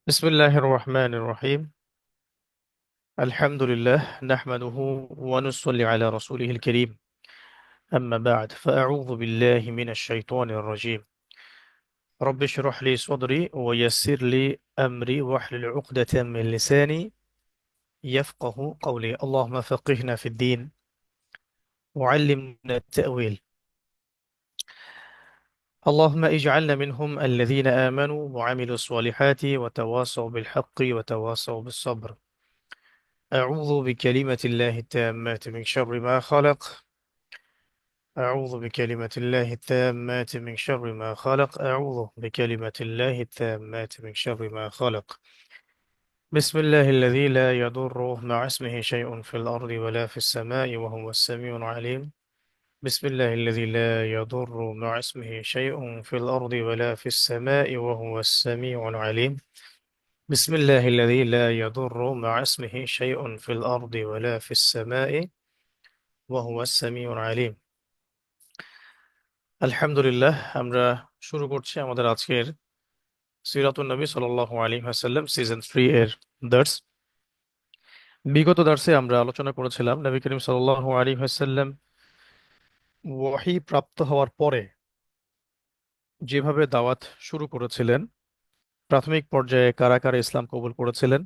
بسم الله الرحمن الرحيم. الحمد لله نحمده ونصلي على رسوله الكريم. أما بعد فأعوذ بالله من الشيطان الرجيم. رب اشرح لي صدري ويسر لي أمري واحلل عقدة من لساني يفقه قولي. اللهم فقهنا في الدين وعلمنا التأويل. اللهم اجعلنا منهم الذين آمنوا وعملوا الصالحات وتواصوا بالحق وتواصوا بالصبر. أعوذ بكلمة الله التامات من شر ما خلق. أعوذ بكلمة الله التامات من شر ما خلق. أعوذ بكلمة الله التامات من شر ما خلق. بسم الله الذي لا يضر مع اسمه شيء في الأرض ولا في السماء وهو السميع العليم. بسم الله الذي لا يضر مع اسمه شيء في الأرض ولا في السماء وهو السميع العليم. بسم الله الذي لا يضر مع اسمه شيء في الأرض ولا في السماء وهو السميع العليم. আলহামদুলিল্লাহ, আমরা শুরু করছি আমাদের আজকের সিরাতুন নবী সাল্লাল্লাহু আলাইহি ওয়াসাল্লাম সিজন 3 এর দার্স। বিগত দার্সে আমরা আলোচনা করেছিলাম নবী করিম সাল্লাল্লাহু আলাইহি ওয়াসাল্লাম ওহী প্রাপ্ত হওয়ার পরে যেভাবে দাওয়াত শুরু করেছিলেন, প্রাথমিক পর্যায়ে কারা কারা ইসলাম কবুল করেছিলেন,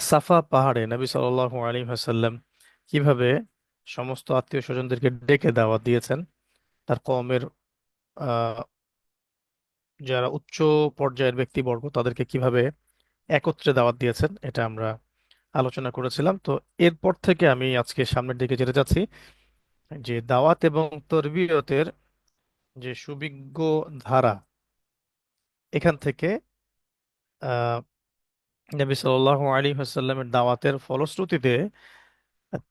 সাফা পাহাড়ে নবী সাল্লাল্লাহু আলাইহি ওয়াসাল্লাম কিভাবে সমস্ত আত্মীয় স্বজনদেরকে ডেকে দাওয়াত দিয়েছেন, তার কওমের যারা উচ্চ পর্যায়ের ব্যক্তিবর্গ তাদেরকে কিভাবে একত্রে দাওয়াত দিয়েছেন, এটা আমরা আলোচনা করেছিলাম। তো এরপর থেকে আমি আজকে সামনের দিকে যেতে যাচ্ছি যে দাওয়াত এবং তরবিয়তের যে সুবিজ্ঞ ধারা, এখান থেকে আহ নবী সাল্লাল্লাহু আলাইহি ওয়াসাল্লামের দাওয়াতের ফলশ্রুতিতে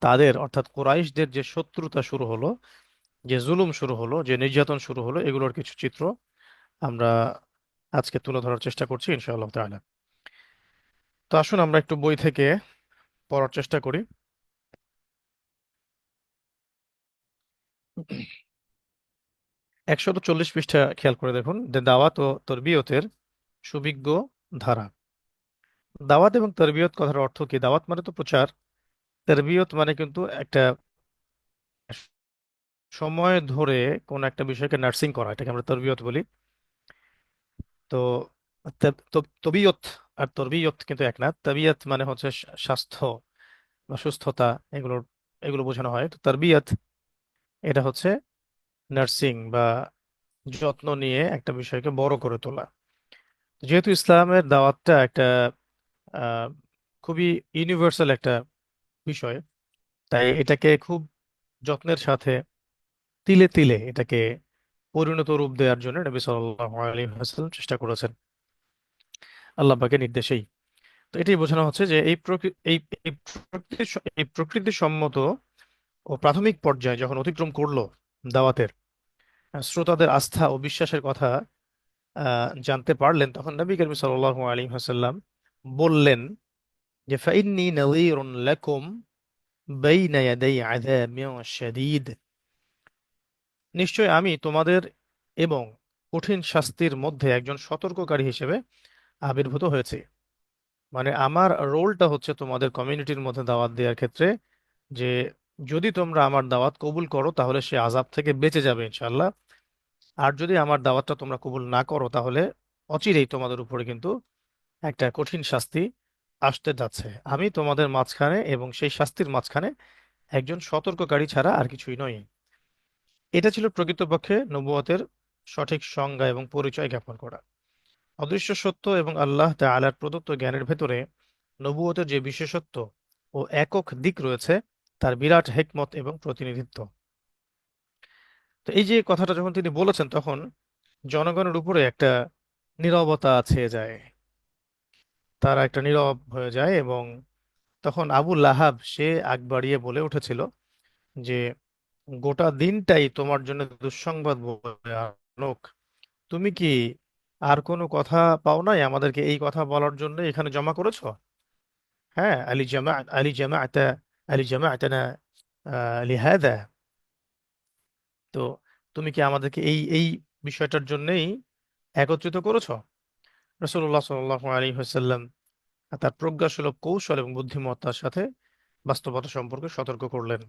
তাদের অর্থাৎ কুরাইশদের যে শত্রুতা শুরু হলো, যে জুলুম শুরু হলো, যে নির্যাতন শুরু হলো, এগুলোর কিছু চিত্র আমরা আজকে তুলে ধরার চেষ্টা করছি ইনশাআল্লাহ তাআলা। তো আসুন আমরা একটু বই থেকে পড়ার চেষ্টা করি। 140 পৃষ্ঠা খেয়াল করে দেখুন, যে দাওয়াত ও তরবিয়তের সুবিজ্ঞ ধারা। দাওয়াত এবং তরবিয়ত কথার অর্থ কি? দাওয়াত মানে তো প্রচার, তরবিয়ত মানে কিন্তু একটা সময় ধরে কোন একটা বিষয়কে নার্সিং করা, এটাকে আমরা তরবিয়ত বলি। তো তবিয়ত আর তরবিয়ত কিন্তু এক না। তবিয়ত মানে হচ্ছে স্বাস্থ্য বা সুস্থতা, এগুলোর এগুলো বোঝানো হয়। তো তরবিয়ত এটা হচ্ছে নার্সিং বা যত্ন নিয়ে একটা বিষয়কে বড় করে তোলা। যেহেতু ইসলামের দাওয়াতটা একটা আহ, খুবই ইউনিভার্সাল একটা বিষয়, তাই এটাকে খুব যত্নের সাথে তিলে তিলে এটাকে পরিণত রূপ দেওয়ার জন্য নবী সাল্লাল্লাহু আলাইহি ওয়াসাল্লাম চেষ্টা করেছেন আল্লাহ পাকের নির্দেশেই। তো এটাই বোঝানো হচ্ছে যে এই প্রকৃতি সম্মত ও প্রাথমিক পর্যায়ে যখন অতিক্রম করলো দাওয়াতের, শ্রোতাদের আস্থা ও বিশ্বাসের কথা জানতে পারলেন, তখন নবী করিম সাল্লাল্লাহু আলাইহি ওয়াসাল্লাম বললেন যে ফাইন্নী নাযীরুন লাকুম বাইনা ইয়াদাই আযাবিন শাদীদ। নিশ্চয় আমি তোমাদের এবং কঠিন শাস্তির মধ্যে একজন সতর্ককারী হিসেবে আবির্ভূত হয়েছি। মানে আমার রোলটা হচ্ছে তোমাদের কমিউনিটির মধ্যে দাওয়াত দেওয়ার ক্ষেত্রে যে যদি তোমরা আমার দাওয়াত কবুল করো তাহলে সে আযাব থেকে বেঁচে যাবে ইনশাআল্লাহ। আর যদি আমার দাওয়াতটা তোমরা কবুল না করো তাহলে অচিরেই তোমাদের উপরে কিন্তু একটা কঠিন শাস্তি আসতে যাচ্ছে। আমি তোমাদের মাঝখানে এবং সেই শাস্তির মাঝখানে একজন সতর্ককারী ছাড়া আর কিছুই নয়। এটা ছিল প্রকৃতপক্ষে নবুয়তের সঠিক সংজ্ঞা এবং পরিচয় জ্ঞাপন করা। অদৃশ্য সত্য এবং আল্লাহ তাআলার প্রদত্ত জ্ঞানের ভেতরে নবুয়তের যে বিশেষত্ব ও একক দিক রয়েছে, তার বিরাট হেকমত এবং প্রতিনিধিত্ব। তো এই যে কথাটা যখন তিনি বলেছেন, তখন জনগণের উপরে একটা নীরবতা ছেয়ে যায়, তারা একটা নীরব হয়ে যায়। এবং তখন আবু লাহাব সে আগ বাড়িয়ে বলে উঠেছিল যে গোটা দিনটাই তোমার জন্য দুঃসংবাদ বয়ে আনুক। তুমি কি আর কোনো কথা পাও নাই আমাদেরকে এই কথা বলার জন্য এখানে জমা করেছো? হ্যাঁ, আলী জামাআতা আলী জামাআতানা লিহাদা। তো তুমি কি আমাদেরকে এই এই বিষয়টার জন্যই একত্রিত করেছো? রাসূলুল্লাহ সাল্লাল্লাহু আলাইহি ওয়াসাল্লাম তার প্রজ্ঞাসুলভ কৌশল এবং বুদ্ধিমত্তার সাথে বাস্তবতা সম্পর্কে সতর্ক করলেন।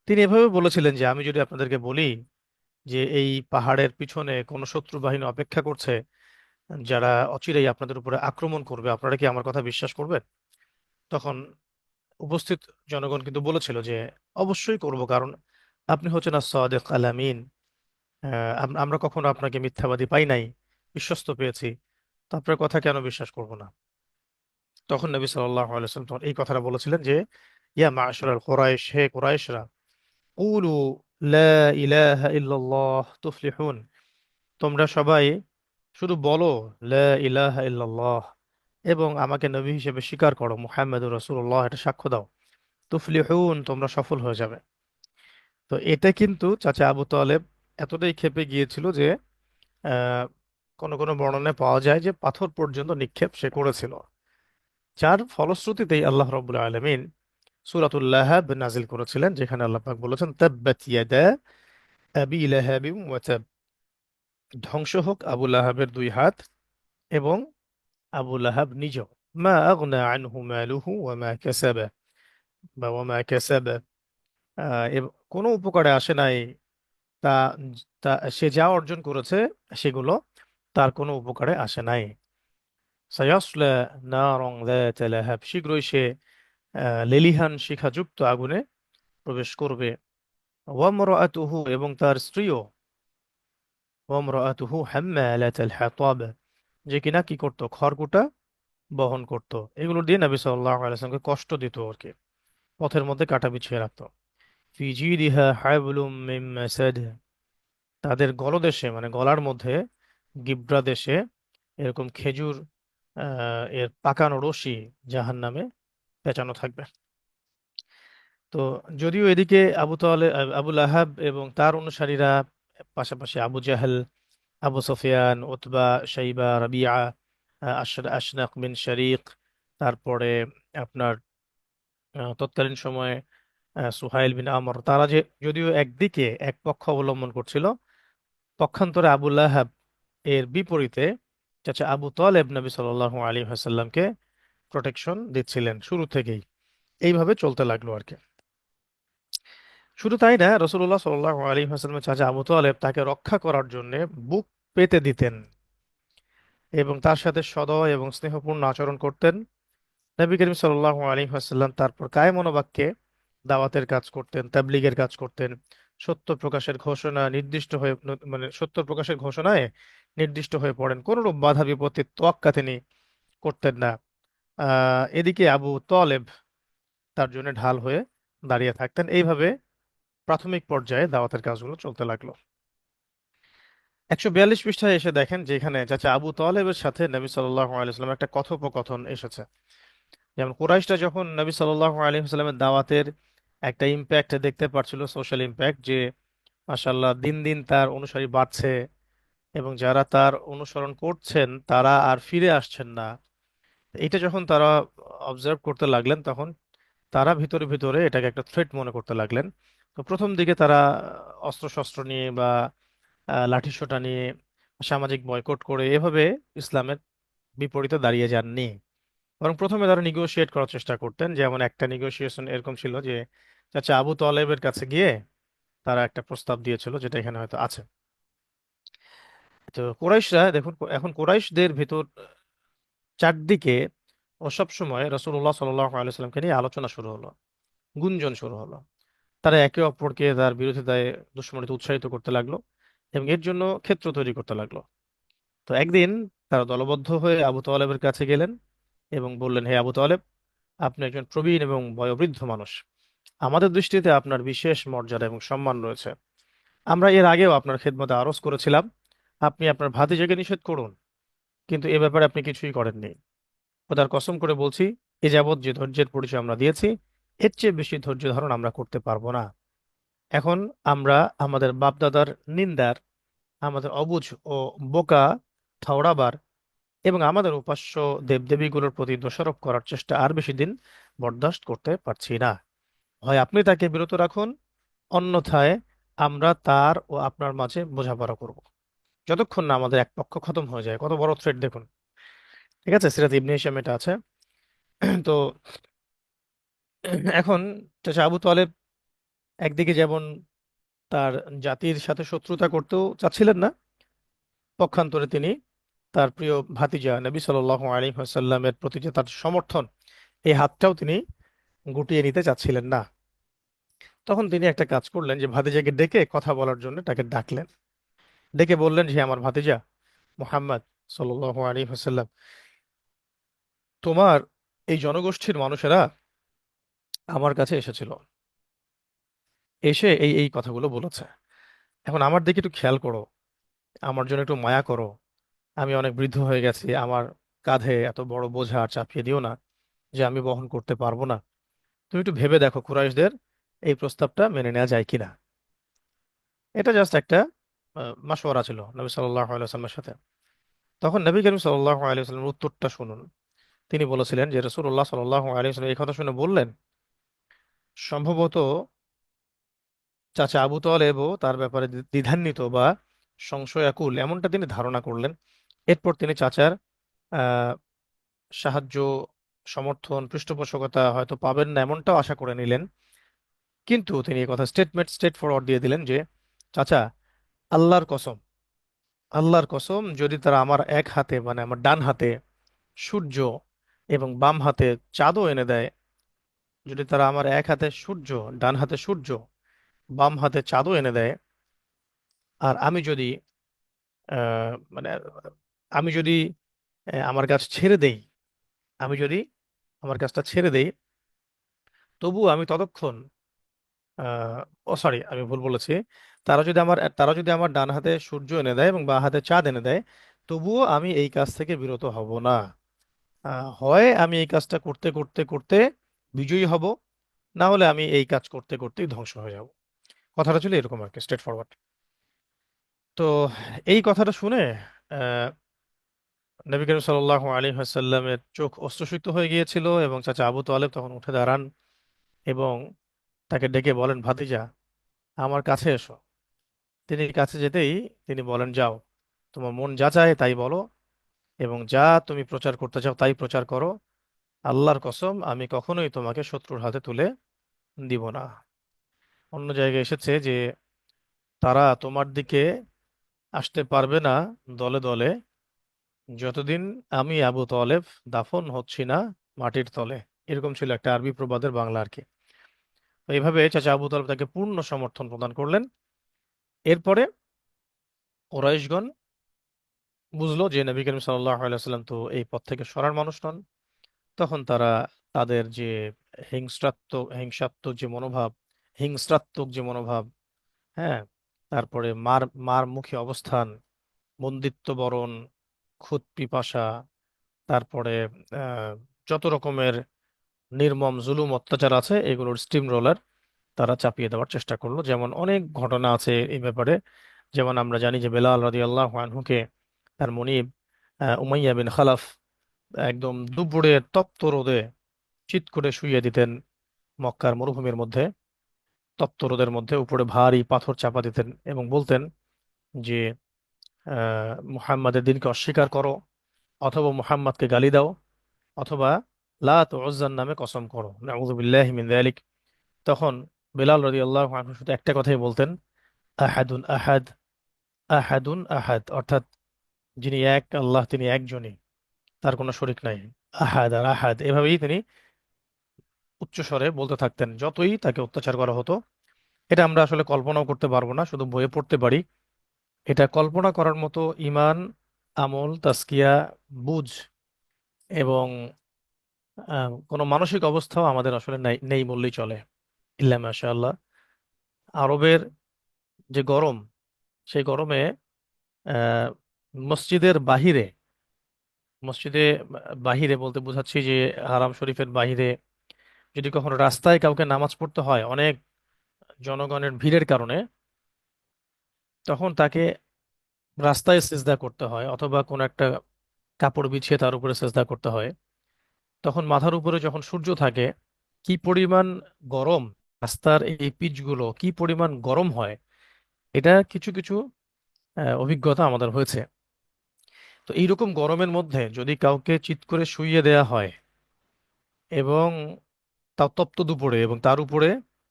তিনি এভাবে বলেছিলেন যে আমি যদি আপনাদেরকে বলি যে এই পাহাড়ের পিছনে কোনো শত্রু বাহিনী অপেক্ষা করছে যারা অচিরেই আপনাদের উপরে আক্রমণ করবে, আপনারা কি আমার কথা বিশ্বাস করবেন? তখন উপস্থিত জনগণ কিন্তু বলেছিল যে অবশ্যই করব, কারণ আপনি হচ্ছেন as-সাদিক আল-আমিন। আমরা কখনো আপনাকে মিথ্যাবাদী পাই নাই, বিশ্বস্ত পেয়েছি, তো আপনার কথা কেন বিশ্বাস করব না? তখন নবী সাল্লাল্লাহু আলাইহি ওয়াসাল্লাম তখন এই কথাটা বলেছিলেন যে ইয়া মা'শারাল কুরাইশ, হে কুরাইশরা, কুলু লা ইলাহা ইল্লাল্লাহ তুফলিহুন, তোমরা সবাই শুধু বলো লা ইলাহা ইল্লাল্লাহ এবং আমাকে নবী হিসেবে স্বীকার করো, মুহাম্মাদুর রাসূলুল্লাহ, এটা সাক্ষ্য দাও, তুফলিহুন, তোমরা সফল হয়ে যাবে। তো এটা কিন্তু চাচা আবু তালেব এতটাই ক্ষেপে গিয়েছিল যে আহ কোন কোন বর্ণনায় পাওয়া যায় যে পাথর পর্যন্ত নিক্ষেপ সে করেছিল, যার ফলশ্রুতিতেই আল্লাহ রাব্বুল আলামিন সূরাতুল লাহাব নাজিল করেছিলেন, যেখানে আল্লাহ পাক বলেছেন তাব্বাত ইয়াদা আবি লাহাবিন ওয়া তাব, ধ্বংস হোক আবু লাহাবের দুই হাত এবং আবু লাহাব নিজেও। মা আগনা আনহু মালুহু ওয়া মা কাসাবা, বা ওয়া মা কাসাবা, কোনো উপকারে আসে নাই তা, তা সে যা অর্জন করেছে সেগুলো তার কোনো উপকারে আসে নাই। সায়াসলা নারং যাতা লাহাব, শীঘ্রই সে লেলিহান শিখাযুক্ত আগুনে প্রবেশ করবে। ওয়ামরাআতুহু, এবং তার স্ত্রীও, ওয়ামরাআতুহু হাম্মালাতাল হাতাব, যে কিনা কি করত, খড়কুটা বহন করত। এগুলো দিয়ে নবী সাল্লাল্লাহু আলাইহি ওয়াসাল্লামকে কষ্ট দিত আর কি, পথের মধ্যে কাটা বিছিয়ে রাখতো। ফি জিদিহা হাবলুম মিন মাসাদ, তাদের গলদেশে মানে গলার মধ্যে, গিব্রা দেশে এরকম খেজুর এর পাকানো রশি জাহান্নামে পেঁচানো থাকবে। তো যদিও এদিকে আবু লাহাব এবং তার অনুসারীরা, পাশাপাশি আবু জাহেল, আবু সুফিয়ান, উতবা, শাইবা, রাবিআ, আশনাক বিন শারিক, তারপরে আপনার তৎকালীন সময়ে সুহাইল বিন আমর, তারা যে যদিও একদিকে এক পক্ষ অবলম্বন করছিল, পক্ষান্তরে আবু লাহাব এর বিপরীতে চাচা আবু তালেব নবী সাল্লাল্লাহু আলাইহি ওয়াসাল্লামকে প্রোটেকশন দিচ্ছিলেন শুরু থেকেই। এইভাবে চলতে লাগলো আর কি। শুধু তাই না, রসুল্লাহ সাল্লাল্লাহু আলাইহি ওয়াসাল্লামের চাচা আবু তালেব তাকে রক্ষা করার জন্য বুক পেতে দিতেন এবং তার সাথে সদয় এবং স্নেহপূর্ণ আচরণ করতেন। নবী করিম সাল্লাল্লাহু আলাইহি ওয়াসাল্লাম তারপর কায় মনোবাক্যে দাওয়াতের কাজ করতেন, তাবলীগের কাজ করতেন। সত্য প্রকাশের ঘোষণা নির্দিষ্ট হয়ে মানে সত্য প্রকাশের ঘোষণায় নির্দিষ্ট হয়ে পড়েন, কোনরূপ বাধা বিপত্তির তোয়াক্কা তিনি করতেন না। এদিকে আবু তালেব তার জন্য ঢাল হয়ে দাঁড়িয়ে থাকতেন। এইভাবে প্রাথমিক পর্যায়ে দাওয়াতের কাজগুলো চলতে লাগলো। 142 পৃষ্ঠায় এসে দেখেন যেখানে চাচা আবু তালেবের সাথে নবী সাল্লাল্লাহু আলাইহি ওয়াসাল্লামের একটা কথোপকথন এসেছে। যেমন কুরাইশরা যখন নবী সাল্লাল্লাহু আলাইহি ওয়াসাল্লামের দাওয়াতের একটা ইম্প্যাক্ট দেখতে পারছিল, সোশ্যাল ইম্প্যাক্ট, যে মাশাআল্লাহ দিন দিন তার অনুসারী বাড়ছে এবং যারা তার অনুসরণ করছেন তারা আর ফিরে আসছেন না, এটা যখন তারা অবজার্ভ করতে লাগলেন, তখন তারা ভিতরে ভিতরে এটাকে একটা থ্রেট মনে করতে লাগলেন। তো প্রথম দিকে তারা অস্ত্রশস্ত্র নিয়ে বা লাঠিসোঁটা নিয়ে সামাজিক বয়কট করে এভাবে ইসলামের বিপরীতে দাঁড়িয়ে যাননি, বরং প্রথমে তারা নিগোশিয়েট করার চেষ্টা করতেন। যেমন একটা নিগোসিয়েশন এরকম ছিল যে চাচা আবু তালেবের কাছে গিয়ে তারা একটা প্রস্তাব দিয়েছিল, যেটা এখানে হয়তো আছে। তো কুরাইশরা দেখুন, এখন কুরাইশদের ভিতর চারদিকে ও সব সময় রাসূলুল্লাহ সাল্লাল্লাহু আলাইহি ওয়াসাল্লামকে নিয়ে আলোচনা শুরু হলো, গুঞ্জন শুরু হলো। তারা একে অপরকে তার বিরোধিতায়, দুশমনিতে উৎসাহিত করতে লাগলো এবং এর জন্য ক্ষেত্র তৈরি করতে লাগলো। তো একদিন তারা দলবদ্ধ হয়ে আবু তালেবের কাছে গেলেন এবং বললেন, হে আবু তালেব, আপনি একজন প্রবীণ এবং বয়োবৃদ্ধ মানুষ, আমাদের দৃষ্টিতে আপনার বিশেষ মর্যাদা এবং সম্মান রয়েছে। আমরা এর আগেও আপনার খেদমতে আরজ করেছিলাম, আপনি আপনার ভাতিজাকে নিষেধ করুন, কিন্তু এ ব্যাপারে আপনি কিছুই করেননি। খোদার কসম করে বলছি, এ যাবৎ যে ধৈর্যের পরিচয় আমরা দিয়েছি, এর চেয়ে বেশি ধৈর্য ধারণ আমরা করতে পারবো না। এখন আমরা আমাদের বাপদাদার নিন্দার, আমাদের অবুঝ ও বোকা ঠাউরাবার এবং আমাদের উপাস্য দেবদেবীগুলোর প্রতি দোষারোপ করার চেষ্টা আর বেশি দিন বরদাস্ত করতে পারছি না। হয় আপনি তাকে বিরত রাখুন, অন্যথায় আমরা তার ও আপনার মাঝে বোঝাপড়া করব। যতক্ষণ না আমাদের এক পক্ষ খতম হয়ে যায়। কত বড় থ্রেট দেখুন। ঠিক আছে, সিরাত ইবনে হিশাম এটা আছে। তো এখন চাচা আবু তালেব একদিকে যেমন তার জাতির সাথে শত্রুতা করতেও চাচ্ছিলেন না, পক্ষান্তরে তিনি তার প্রিয় ভাতিজা নবী সাল্লাল্লাহু আলাইহি ওয়াসাল্লামের প্রতি যে তার সমর্থন, এই হাতটাও তিনি গুটিয়ে নিতে চাচ্ছিলেন না। তখন তিনি একটা কাজ করলেন, যে ভাতিজাকে ডেকে কথা বলার জন্য তাকে ডাকলেন। ডেকে বললেন, যে আমার ভাতিজা মুহাম্মদ সাল্লাল্লাহু আলাইহি ওয়াসাল্লাম, তোমার এই জনগোষ্ঠীর মানুষেরা আমার কাছে এসেছিল, এসে এই এই কথাগুলো বলেছে। এখন আমার দিকে একটু খেয়াল করো, আমার জন্য একটু মায়া করো। আমি অনেক বৃদ্ধ হয়ে গেছি, আমার কাঁধে এত বড় বোঝা আর চাপিয়ে দিও না যে আমি বহন করতে পারবো না। তুমি একটু ভেবে দেখো কুরাইশদের এই প্রস্তাবটা মেনে নেওয়া যায় কিনা। এটা জাস্ট একটা মাশওয়ারা ছিল নবী সাল্লাল্লাহু আলাইহি ওয়াসাল্লামের সাথে। তখন নবী করিম সাল্লাল্লাহু আলাইহি ওয়াসাল্লামের উত্তরটা শুনুন। তিনি বলেছিলেন যে রাসূলুল্লাহ সাল্লাল্লাহু আলাইহি ওয়াসাল্লাম এই কথা শুনে বললেন, সম্ভবত চাচা আবু তালেবও তার ব্যাপারে দ্বিধান্বিত বা সংশয়াকুল, এমনটা তিনি ধারণা করলেন। এরপর তিনি চাচার আহ সাহায্য, সমর্থন, পৃষ্ঠপোষকতা হয়তো পাবেন না এমনটাও আশা করে নিলেন। কিন্তু তিনি এই কথা স্ট্রেট ফরওয়ার্ড দিয়ে দিলেন যে, চাচা, আল্লাহর কসম, আল্লাহর কসম, যদি তারা আমার এক হাতে মানে আমার ডান হাতে সূর্য এবং বাম হাতে চাঁদও এনে দেয়, যদি তারা আমার এক হাতে সূর্য, ডান হাতে সূর্য, বাম হাতে চাঁদও এনে দেয়, আর আমি যদি মানে আমি যদি আমার কাজ ছেড়ে দেই, আমি যদি আমার কাজটা ছেড়ে দেই, তবুও আমি ততক্ষণ আহ ও সরি, আমি ভুল বলেছি। তারা যদি আমার ডান হাতে সূর্য এনে দেয় এবং বাঁ হাতে চাঁদ এনে দেয়, তবুও আমি এই কাজ থেকে বিরত হব না। হয় আমি এই কাজটা করতে করতে করতে বিজয়ী হব, না হলে আমি এই কাজ করতে করতেই ধ্বংস হয়ে যাব। কথাটা ছিল এরকম আর কি, স্ট্রেট ফরওয়ার্ড। তো এই কথাটা শুনে আহ নবী করিম সাল্লাল্লাহু আলাইহি ওয়াসাল্লামের চোখ অশ্রুসিক্ত হয়ে গিয়েছিল, এবং চাচা আবু তালেব তখন উঠে দাঁড়ান এবং তাকে ডেকে বলেন, ভাতিজা, আমার কাছে এসো। তিনি কাছে যেতেই তিনি বলেন, যাও, তোমার মন যা চায় তাই বলো, এবং যা তুমি প্রচার করতে চাও তাই প্রচার করো। আল্লাহর কসম, আমি কখনোই তোমাকে শত্রুর হাতে তুলে দিব না। অন্য জায়গায় এসেছে যে তারা তোমার দিকে আসতে পারবে না দলে দলে, যতদিন আমি আবু তালেব দাফন হচ্ছি না মাটির তলে। এরকম ছিল একটা আরবি প্রবাদের বাংলা আর কি। তো এইভাবে চাচা আবু তালেব তাকে পূর্ণ সমর্থন প্রদান করলেন। এরপরে কুরাইশগণ বুঝলো যে নবী করিম সাল্লাল্লাহু আলাইহি ওয়াসাল্লাম তো এই পথ থেকে সরার মানুষ নন। তখন তারা তাদের যে হিংসাত্মক যে মনোভাব, হিংস্রাত্মক যে মনোভাব, হ্যাঁ, তারপরে মার মার মুখী অবস্থান, বন্দিত্ব বরণ, খুদ পিপাসা, তারপরে আহ, যত রকমের নির্মম জুলুম অত্যাচার আছে, এগুলোর স্টিম রোলার তারা চাপিয়ে দেওয়ার চেষ্টা করলো। যেমন অনেক ঘটনা আছে এই ব্যাপারে। যেমন আমরা জানি যে বেলাল রাদিয়াল্লাহু আনহুকে তার মনিব উমাইয়া বিন খালাফ একদম দুপুরে তপ্ত রোদে চিৎ করে শুইয়ে দিতেন মক্কার মরুভূমির মধ্যে। তপ্ত রোদের মধ্যে উপরে ভারী পাথর চাপা দিতেন এবং বলতেন যে মুহাম্মাদের দিনকে অস্বীকার করো, অথবা মুহাম্মাদকে গালি দাও, অথবা লাত উজ্জার নামে কসম করো, নাউযু বিল্লাহি মিন যালিক। তখন বেলাল রাদিয়াল্লাহু আনহু শুধু একটা কথাই বলতেন, আহাদুন আহাদ, আহাদুন আহাদ, অর্থাৎ যিনি এক আল্লাহ তিনি একজনই, তার কোনো শরিক নাই। আহাদ আর আহাদ এভাবেই তিনি উচ্চস্বরে বলতে থাকতেন যতই তাকে অত্যাচার করা হতো। এটা আমরা আসলে কল্পনাও করতে পারবো না, শুধু বইয়ে পড়তে পারি। এটা কল্পনা করার মতো ইমান, আমল, তাসকিয়া, বুঝ এবং কোনো মানসিক অবস্থাও আমাদের আসলে নেই নেই বললেই চলে। ইল্লা মাশাআল্লাহ। আরবের যে গরম, সেই গরমে আহ, মসজিদের বাহিরে, মসজিদে বাহিরে বলতে বোঝাচ্ছি যে হারাম শরীফের বাহিরে যদি কখনো রাস্তায় কাউকে নামাজ পড়তে হয় অনেক জনগণের ভিড়ের কারণে, তখন তাকে রাস্তায় সিজদা করতে হয়, অথবা কোনো একটা কাপড় বিছিয়ে তার উপরে সিজদা করতে হয়। তখন মাথার উপরে যখন সূর্য থাকে, কি পরিমাণ গরম, রাস্তার এই পিচগুলো কি পরিমাণ গরম হয়, এটা কিছু কিছু অভিজ্ঞতা আমাদের হয়েছে। তো এইরকম গরমের মধ্যে যদি কাউকে চিৎ করে শুইয়ে দেয়া হয় এবং তাও তপ্ত দুপুরে, এবং তার উপরে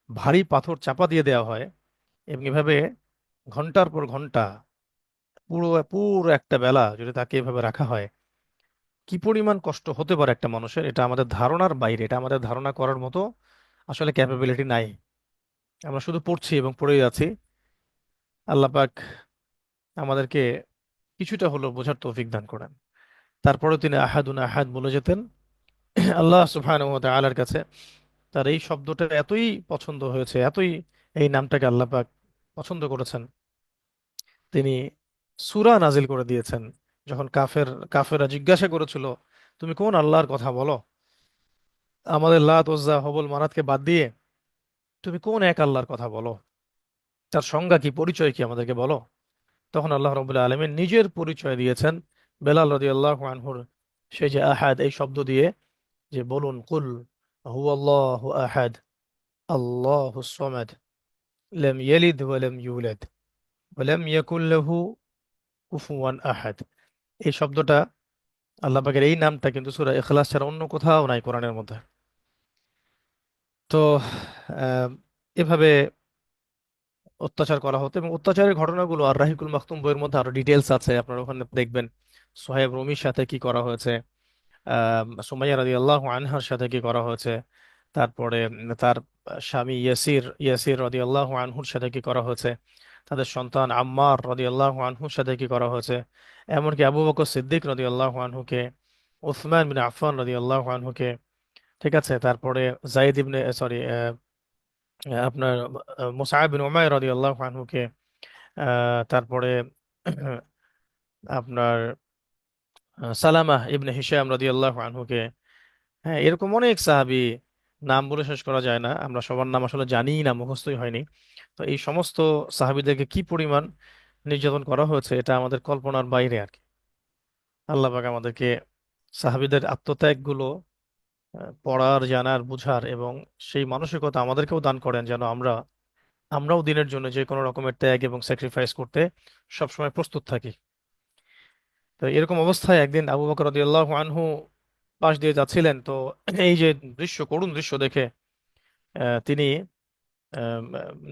ভারী পাথর চাপা দিয়ে দেওয়া হয়, এবং এভাবে ঘন্টার পর ঘন্টা, পুরো পুরো একটা বেলা যদি তাকে এভাবে রাখা হয়, কি পরিমাণ কষ্ট হতে পারে একটা মানুষের, এটা আমাদের ধারণার বাইরে। এটা আমাদের ধারণা করার মতো আসলে ক্যাপাবিলিটি নাই। আমরা শুধু পড়ছি এবং পড়েই যাচ্ছি। আল্লাহ পাক আমাদেরকে কিছুটা হলেও বোঝার তৌফিক দান করেন। তারপরে তিনি আহাদুন আহাদ বলে যেতেন। আল্লাহ সুবহানাহু ওয়া তাআলার কাছে তার এই শব্দটা এতই পছন্দ হয়েছে, এতই এই নামটাকে আল্লাহ পাক পছন্দ করেছেন, তিনি সূরা নাজিল করে দিয়েছেন। যখন কাফেররা জিজ্ঞাসা করেছিল, তুমি কোন আল্লাহর কথা বলো, আমাদের লাত ওজ্জা হবল মানাতকে বাদ দিয়ে তুমি কোন এক আল্লাহর কথা বলো, তার সংজ্ঞা কি, পরিচয় কি, আমাদেরকে বলো। তখন আল্লাহ রাব্বুল আলামিন নিজের পরিচয় দিয়েছেন বেলাল রাদিয়াল্লাহু আনহুর সেই যে আহাদ এই শব্দ দিয়ে, যে বলুন কুল হুয়াল্লাহু আহাদ আল্লাহুস সামাদ লাম ইয়ালিদ ওয়া লাম ইউলাদ ওয়া লাম ইয়াকুল লাহু কুফুয়ান আহাদ। এই শব্দটা, আল্লাহ পাকের এই নামটা কিন্তু সূরা ইখলাস ছাড়া অন্য কোথাও নাই কোরআনের মধ্যে। তো আহ, এভাবে অত্যাচার করা হতো, এবং অত্যাচারের ঘটনাগুলো আর রাহিকুল মাখতুম বইয়ের মধ্যে আরো ডিটেলস আছে, আপনারা ওখানে দেখবেন সোহেব রুমির সাথে কি করা হয়েছে, সুমাইয়া রাদিয়াল্লাহু আনহার সাথে কি করা হয়েছে, তারপরে তার স্বামী ইয়াসির রাদিয়াল্লাহু আনহুর সাথে কি করা হয়েছে, তাদের সন্তান আম্মার রাদিয়াল্লাহু আনহুর সাথে কি করা হয়েছে, এমনকি আবু বকর সিদ্দিক রাদিয়াল্লাহু আনহুকে, উসমান বিন আফফান রাদিয়াল্লাহু আনহুকে, ঠিক আছে, তারপরে জাইদ ইবনে সরি আপনার মুসআব বিন উমাইর রাদিয়াল্লাহু আনহুকে, তারপরে আপনার সালামা ইবনে হিশাম রাদিয়াল্লাহু আনহুকে। হ্যাঁ, এরকম অনেক সাহাবী, নাম বলে শেষ করা যায় না, আমরা সবার নাম আসলে জানিই না, মুখস্থই হয়নি। তো এই সমস্ত সাহাবীদেরকে কি পরিমাণ নির্যাতন করা হয়েছে এটা আমাদের কল্পনার বাইরে আর কি। আল্লাহ পাক আমাদেরকে সাহাবীদের আত্মত্যাগ গুলো পড়ার, জানার, বুঝার এবং সেই মানসিকতা আমাদেরকেও দান করেন, যেন আমরাও দিনের জন্য যে কোনো রকমের ত্যাগ এবং স্যাক্রিফাইস করতে সবসময় প্রস্তুত থাকি। তো এরকম অবস্থায় একদিন আবু বকর রাদিয়াল্লাহু আনহু পাশ দিয়ে যাচ্ছিলেন। তো এই যে করুণ দৃশ্য দেখে তিনি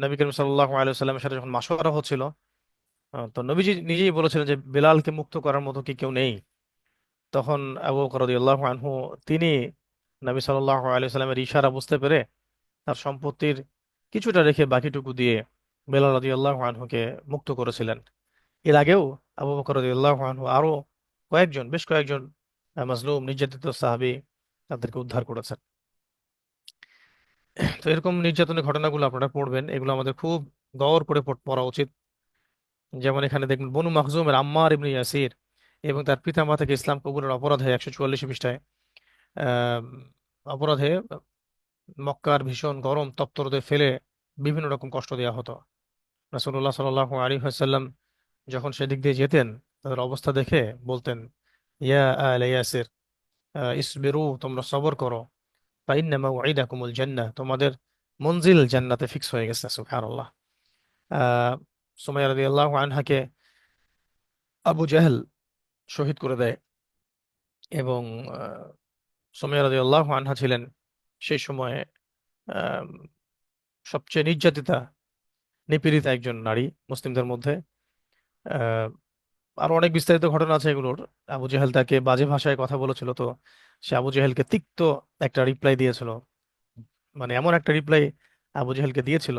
নবী করিম সাল্লাল্লাহু আলাইহি ওয়াসাল্লামের সাথে যখন মাশওয়ারা হচ্ছিল, তো নবীজি নিজেই বলেছিলেন যে বেলালকে মুক্ত করার মতো কি কেউ নেই। তখন আবু বকর রাদিয়াল্লাহু আনহু তিনি নবী সাল্লাল্লাহু আলাইহি ওয়াসাল্লামের ইশারা বুঝতে পেরে তার সম্পত্তির কিছুটা রেখে বাকিটুকু দিয়ে বেলাল রাদিয়াল্লাহু আনহুকে মুক্ত করেছিলেন। এর আগেও আবু বকর রাদিয়াল্লাহু আনহু আরো বেশ কয়েকজন মাজলুম নির্যাতিত সাহাবী তাদেরকে উদ্ধার করেছেন। তো এরকম নির্যাতনের ঘটনাগুলো আপনারা পড়বেন, এগুলো আমাদের খুব গওর করে পড়া উচিত। যেমন এখানে দেখবেন বনু মাখজুমের আম্মার ইবনে ইয়াসির এবং তার পিতামাতাকে ইসলাম কবুলের অপরাধে 144 পৃষ্ঠায় আহ, অপরাধে মক্কার ভীষণ গরম তপ্ত রোদে ফেলে বিভিন্ন রকম কষ্ট দেওয়া হতো। রাসূলুল্লাহ সাল্লাল্লাহু আলাইহি ওয়াসাল্লাম যখন সেদিক দিয়ে যেতেন, তাদের অবস্থা দেখে বলতেন, ইয়া আলা ইয়াসির ইসবিরু, তোমরা সবর করো, ফাইন্না মাউইদাকুমুল জান্নাহ, তোমাদের মঞ্জিল জান্নাতে ফিক্স হয়ে গেছে। সুবহানাল্লাহ। আহ সুমাইয়া রাদিয়াল্লাহু আনহাকে আবু জাহেল শহীদ করে দেয়, এবং সুমাইয়া রাদিয়াল্লাহু আনহা ছিলেন সেই সময়ে আহ, সবচেয়ে নিপীড়িতা একজন নারী মুসলিমদের মধ্যে। আহ, আরো অনেক বিস্তারিত ঘটনা আছে এগুলোর। আবু জেহেল তাকে বাজে ভাষায় কথা বলেছিল, তো সে আবু জেহেলকে তিক্ত একটা রিপ্লাই দিয়েছিল, মানে এমন একটা রিপ্লাই আবু জেহেলকে দিয়েছিল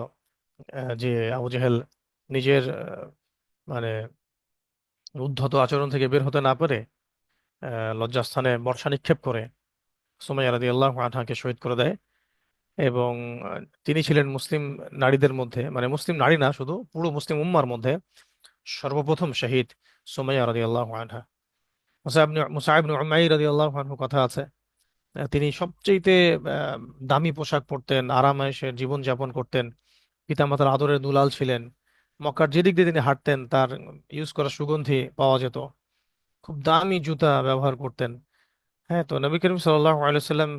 যে আবু জেহেল নিজের মানে উদ্ধত আচরণ থেকে বের হতে না পারে লজ্জাস্থানে বর্ষা নিক্ষেপ করে সুমাইয়া রাদিয়াল্লাহু আনহাকে শহীদ করে দেয়। এবং তিনি ছিলেন মুসলিম নারীদের মধ্যে, মানে মুসলিম নারী না, শুধু পুরো মুসলিম উম্মার মধ্যে সর্বপ্রথম শহীদ সুমাইয়া রাদিয়াল্লাহু আনহা। মুসআব ইবনে উমাইর রাদিয়াল্লাহু আনহু কথা আছে, তিনি সবচেয়ে দামি পোশাক পরতেন, আরামায়েশের জীবন যাপন করতেন, পিতামাতার আদরের দুলাল ছিলেন। মক্কার যেদিক দিয়ে তিনি হাঁটতেন তার ইউজ করা সুগন্ধি পাওয়া যেত, খুব দামি জুতা ব্যবহার করতেন। হ্যাঁ, তো নবী করিম সাল্লাল্লাহু আলাইহি সাল্লাম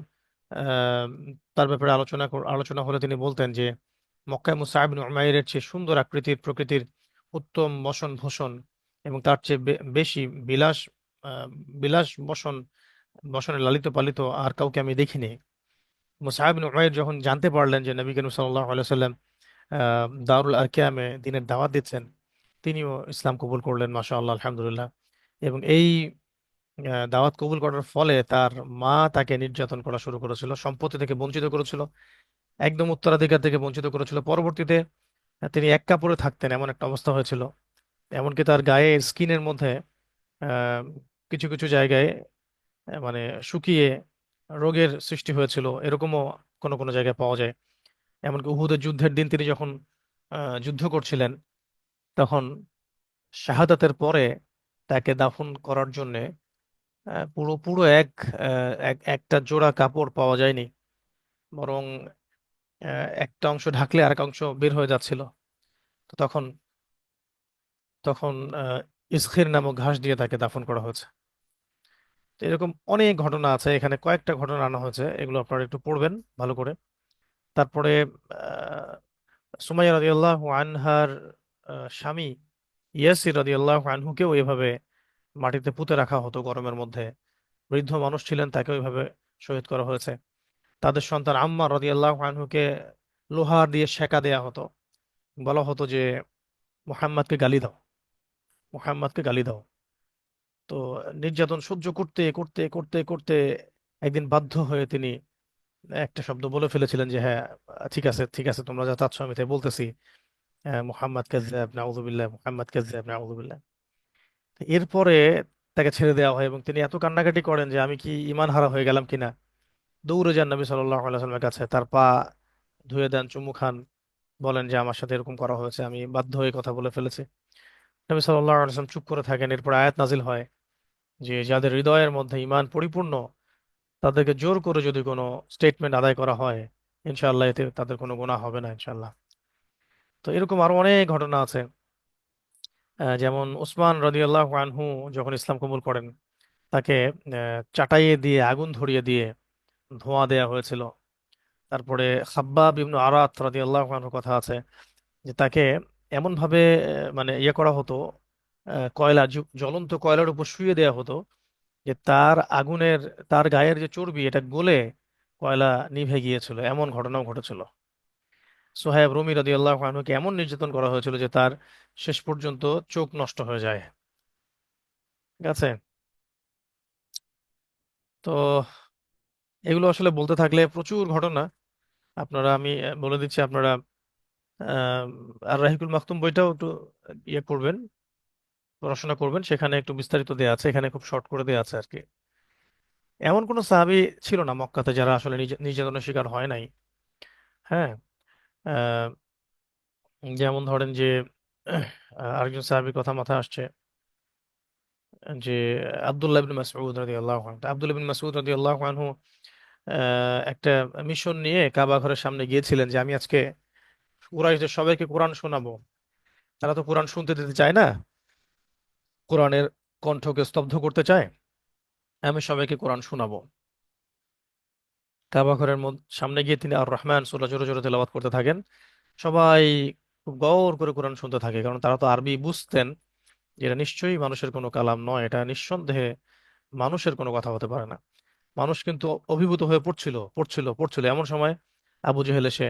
আহ, তার ব্যাপারে আলোচনা হলে তিনি বলতেন যে মক্কায় মুসআব ইবনে উমাইরের চেয়ে সুন্দর আকৃতির প্রকৃতির উত্তম বসন ভূষণ এবং তার চেয়ে বেশি বিলাস বিলাস বসনে লালিত পালিত আর কাউকে আমি দেখিনি। মুসআব বিন উমাইর যখন জানতে পারলেন যে নবী করিম সাল্লাল্লাহু আলাইহি সাল্লাম দারুল আরকামে দিনের দাওয়াত দিচ্ছেন, তিনিও ইসলাম কবুল করলেন, মাশাআল্লাহ, আলহামদুলিল্লাহ। এবং এই দাওয়াত কবুল করার ফলে তার মা তাকে নির্যাতন করা শুরু করেছিল, সম্পত্তি থেকে বঞ্চিত করেছিল, একদম উত্তরাধিকার থেকে বঞ্চিত করেছিল। পরবর্তীতে তিনি এক কাপড়ে থাকতেন, এমন একটা অবস্থা হয়েছিল। এমনকি তার গায়ের স্কিনের মধ্যে আহ, কিছু কিছু জায়গায় মানে শুকিয়ে রোগের সৃষ্টি হয়েছিল, এরকমও কোনো কোনো জায়গায় পাওয়া যায়। এমনকি উহুদের যুদ্ধের দিন তিনি যখন যুদ্ধ করছিলেন, তখন শাহাদাতের পরে তাকে দাফন করার জন্য পুরো পুরো একটা জোড়া কাপড় পাওয়া যায়নি, বরং একটা অংশ ঢাকলে আরেক অংশ বের হয়ে যাচ্ছিল। তো তখন তখন ইসখির নামক ঘাস দিয়ে তাকে দাফন করা হয়েছে। তো এরকম অনেক ঘটনা আছে, এখানে কয়েকটা ঘটনা আনা হয়েছে, এগুলো আপনারা একটু পড়বেন ভালো করে। তারপরে সুমাইয়া রাদিয়াল্লাহু আনহার স্বামী ইয়াসির রাদিয়াল্লাহু আনহুকেও এভাবে মাটিতে পুঁতে রাখা হতো গরমের মধ্যে। বৃদ্ধ মানুষ ছিলেন, তাকেও এভাবে শহীদ করা হয়েছে। তাদের সন্তান আম্মার রাদিয়াল্লাহু আনহুকে লোহার দিয়ে সেকা দেয়া হতো, বলা হতো যে মুহাম্মাদকে গালি দাও, মুহাম্মাদকে গালি দাও। তো নির্যাতন সহ্য করতে করতে করতে করতে একদিন বাধ্য হয়ে তিনি একটা শব্দ বলে ফেলেছিলেন যে হ্যাঁ, ঠিক আছে ঠিক আছে, তোমরা যা চাচ্ছ আমি তাই বলতেছি, মুহাম্মদ কাযযাব নাউযুবিল্লাহ, মুহাম্মদ কাযযাব নাউযুবিল্লাহ। এরপরে তাকে ছেড়ে দেওয়া হয় এবং তিনি এত কান্নাকাটি করেন যে আমি কি ঈমান হারা হয়ে গেলাম কিনা। দৌড়ে যান নবী সাল্লাল্লাহু আলাইহি ওয়াসাল্লামের কাছে, তার পা ধুয়ে দেন, চুমু খান, বলেন যে আমার সাথে এরকম করা হয়েছে, আমি বাধ্য হয়ে কথা বলে ফেলেছি। নবী সাল্লাল্লাহু আলাইহি ওয়াসাল্লাম চুপ করে থাকেন। এরপর আয়াত নাজিল হয় যে যাদের হৃদয়ের মধ্যে ঈমান পরিপূর্ণ, তাদেরকে জোর করে যদি কোনো স্টেটমেন্ট আদায় করা হয়, ইনশাআল্লাহ এতে তাদের কোনো গুনাহ হবে না, ইনশাআল্লাহ। তো এরকম আরো অনেক ঘটনা আছে। যেমন উসমান রাদিয়াল্লাহু আনহু যখন ইসলাম কবুল করেন, তাকে চাটাইয়ে দিয়ে আগুন ধরিয়ে দিয়ে ধোঁয়া দেয়া হয়েছিল। তারপরে খাব্বাব ইবনু আরাত রাদিয়াল্লাহু আনহুর কথা আছে যে তাকে এমন ভাবে মানে ইয়ে করা হতো, জ্বলন্ত কয়লার উপর শুইয়ে দেওয়া হতো যে তার গায়ের যে চর্বি এটা গলে কয়লা নিভে গিয়েছিল, এমন ঘটনাও ঘটেছিল। সোহাইব রুমি রাদিয়াল্লাহু আনহুকে এমন নির্যাতন করা হয়েছিল যে তার শেষ পর্যন্ত চোখ নষ্ট হয়ে যায়। ঠিক আছে। তো এগুলো আসলে বলতে থাকলে প্রচুর ঘটনা। আমি বলে দিচ্ছি, আপনারা আহ, আর রাহিকুল মাখতুম বইটাও একটু ইয়ে করবেন, পড়াশোনা করবেন, সেখানে একটু বিস্তারিত দেওয়া আছে, এখানে খুব শর্ট করে দেওয়া আছে আর কি। এমন কোনো সাহাবী ছিল না মক্কাতে যারা আসলে নির্যাতনের শিকার হয় নাই। হ্যাঁ। আহ, যেমন ধরেন যে আরেকজন সাহাবীর কথা মাথায় আসছে, যে আব্দুল্লাহ ইবনে মাসউদ রাদিয়াল্লাহু আনহু। আব্দুল্লাহ ইবনে মাসউদ রাদিয়াল্লাহু আনহু একটা মিশন নিয়ে কাবা ঘরের সামনে গিয়েছিলেন যে আমি আজকে কুরাইশদের সবাইকে কোরআন শোনাবো। তারা তো কোরআন শুনতে দিতে চায় না, কোরআনের কণ্ঠকে স্তব্ধ করতে চায়। আমি সবাইকে কোরআন শোনাবো। কাবা ঘরের সামনে গিয়ে তিনি আর রহমান সূরা জোরে জোরে তেলাওয়াত করতে থাকেন। সবাই খুব গৌর করে কোরআন শুনতে থাকে, কারণ তারা তো আরবি বুঝতেন যে এটা নিশ্চয়ই মানুষের কোনো কালাম নয়, এটা নিঃসন্দেহে মানুষের কোনো কথা হতে পারে না। মানুষ কিন্তু অভিভূত হয়ে পড়ছিল পড়ছিল পড়ছিল। এমন সময় আবু জেহেল এসে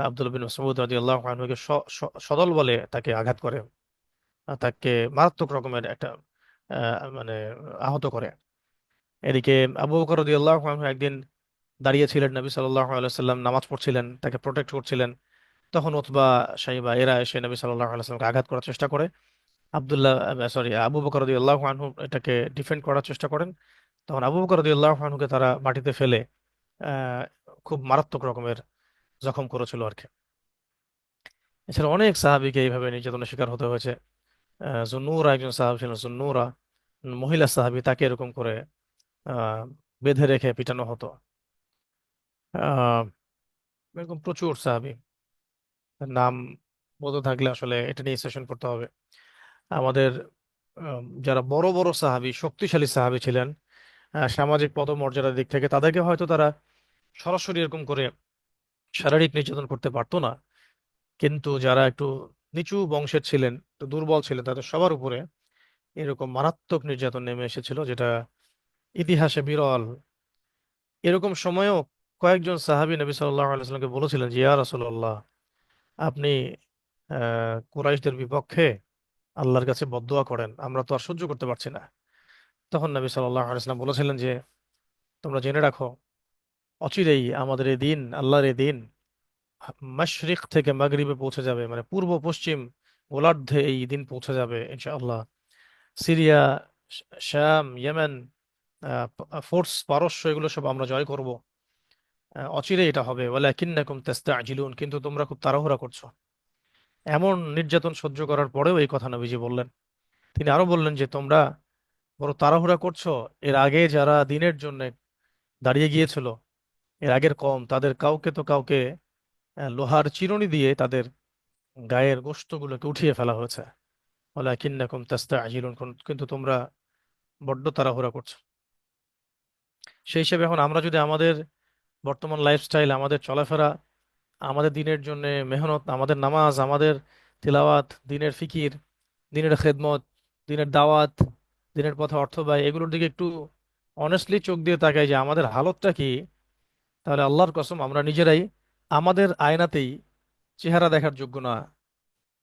আব্দুল্লাহ বিন মাসউদ রাদিয়াল্লাহু আনহুকে সদল বলে তাকে আঘাত করে, তাকে মারাত্মক রকমের একটা মানে আহত করে। এদিকে আবু বকর রাদিয়াল্লাহু আনহু একদিন দাঁড়িয়েছিলেন, নবী সাল্লাল্লাহু আলাইহি সাল্লাম নামাজ পড়ছিলেন, তাকে প্রোটেক্ট করছিলেন। তখন উতবা, সাইবা এরা এসে নবী সাল্লাল্লাহু আলাইহি সাল্লামকে আঘাত করার চেষ্টা করে। আবু বকর রাদিয়াল্লাহু আনহু এটাকে ডিফেন্ড করার চেষ্টা করেন। তখন আবু বকর রাদিয়াল্লাহু আনহুকে তারা মাটিতে ফেলে আহ, খুব মারাত্মক রকমের জখম করেছিল আর কি। এছাড়া অনেক সাহাবীকে এইভাবে নির্যাতনের শিকার হতে হয়েছে। জুন্নুরা একজন সাহাবী ছিলেন, জুন্নুরা মহিলা সাহাবী, তাকে এরকম করে আহ, বেঁধে রেখে পিটানো হতো। আহ, এরকম প্রচুর সাহাবী নাম বলতে থাকলে আসলে এটা নিয়ে সেশন করতে হবে। আমাদের যারা বড় বড় সাহাবী, শক্তিশালী সাহাবী ছিলেন, সামাজিক পদমর্যাদার দিক থেকে তাদেরকে হয়তো তারা সরাসরি এরকম করে শারীরিক নির্যাতন করতে পারতো না, কিন্তু যারা একটু নিচু বংশের ছিলেন, তো দুর্বল ছিলেন, তাদের সবার উপরে এরকম মারাত্মক নির্যাতন নেমে এসেছিল, যেটা ইতিহাসে বিরল। এরকম সময়েও কয়েকজন সাহাবী নবী সাল্লাল্লাহু আলাইহি ওয়াসাল্লামকে বলেছিলেন যে, ইয়া রাসূলুল্লাহ, আপনি কুরাইশদের বিপক্ষে আল্লাহর কাছে বদদোয়া করেন, আমরা তো আর সহ্য করতে পারছি না। তখন নবী সাল্লাল্লাহু আলাইহি ওয়াসাল্লাম বলেছিলেন যে, তোমরা জেনে রাখো, অচিরেই আমাদের এই দিন, আল্লাহর এই দিন মাশরিক থেকে মাগরিবে পৌঁছে যাবে, মানে পূর্ব পশ্চিম গোলার্ধে এই দিন পৌঁছে যাবে ইনশাআল্লাহ। সিরিয়া, শাম, ইয়েমেন, ফোর্স, পারস্য, এগুলো সব আমরা জয় করব। অচিরে এটা হবে। ওয়ালাকিন্নাকুম তাস্তাজিলুন, কিন্তু তোমরা খুব তাড়াহুড়া করছো। এমন নির্যাতন সহ্য করার পরেও এই কথা নবীজি বললেন। তিনি আরো বললেন যে, তোমরা বড় তাড়াহুড়া করছো। এর আগে যারা দিনের জন্য দাঁড়িয়ে গিয়েছিল, এর আগের কম, তাদের কাউকে তো কাউকে লোহার চিরুনি দিয়ে তাদের গায়ের গোশতগুলোকে উঠিয়ে ফেলা হয়েছে। ওয়ালাকিন্নাকুম তাস্তাজিলুন, কিন্তু তোমরা বড্ড তাড়াহুড়া করছো। সেই হিসেবে এখন আমরা যদি আমাদের বর্তমান লাইফস্টাইল, আমাদের চলাফেরা, আমাদের দিনের জন্য মেহনত, আমাদের নামাজ, আমাদের তিলাওয়াত, দিনের ফিকির, দিনের খেদমত, দিনের দাওয়াত, দিনের পথে অর্থ ব্যয়, এগুলোর দিকে একটু অনেস্টলি চোখ দিয়ে তাকাই যে আমাদের হালতটা কি, তাহলে আল্লাহর কসম আমরা নিজেরাই আমাদের আয়নাতেই চেহারা দেখার যোগ্য না।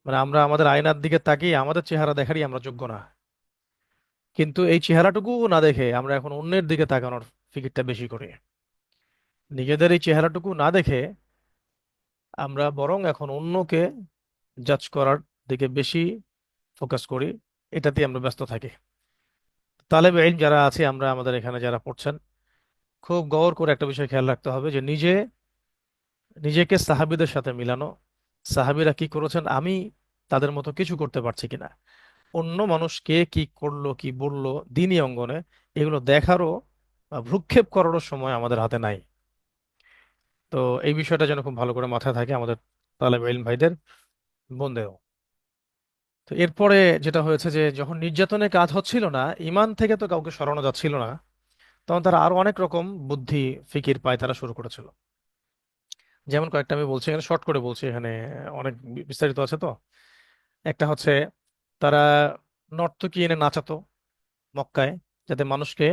মানে আমরা আমাদের আয়নার দিকে তাকিয়ে আমাদের চেহারা দেখারই আমরা যোগ্য না। কিন্তু এই চেহারাটুকু না দেখে আমরা এখন অন্যের দিকে তাকানোর ফিকিরটা বেশি করি। নিজেদের এই চেহারাটুকু না দেখে আমরা বরং এখন অন্যকে জাজ করার দিকে বেশি ফোকাস করি, এটাতেই আমরা ব্যস্ত থাকি। তালেবে ইলম যারা আছে, আমরা আমাদের এখানে যারা পড়ছেন, খুব গৌর করে একটা বিষয় খেয়াল রাখতে হবে যে নিজেকে সাহাবীদের সাথে মিলানো। সাহাবীরা কি করেছেন, আমি তাদের মতো কিছু করতে পারছি কিনা। অন্য মানুষ কে কি করলো, কি বললো দিনই অঙ্গনে, এগুলো দেখারও বা ভ্রুক্ষেপ করারও সময় আমাদের হাতে নাই। তো এই বিষয়টা যেন খুব ভালো করে মাথায় থাকে আমাদের তালেবে ইলম ভাইদের, বোনদেরও। তো এরপরে যেটা হয়েছে যে, যখন নির্যাতনের কাজ হচ্ছিল না, ইমান থেকে তো কাউকে সরানো যাচ্ছিল না, তখন তারা আরো অনেক রকম বুদ্ধি, ফিকির পায় তারা শুরু করেছিল। যেমন কয়েকটা আমি বলছি এখানে, শর্ট করে বলছি, এখানে অনেক বিস্তারিত আছে তো। একটা হচ্ছে, তারা নর্তকী এনে নাচাতো মক্কায়, যাতে মানুষকে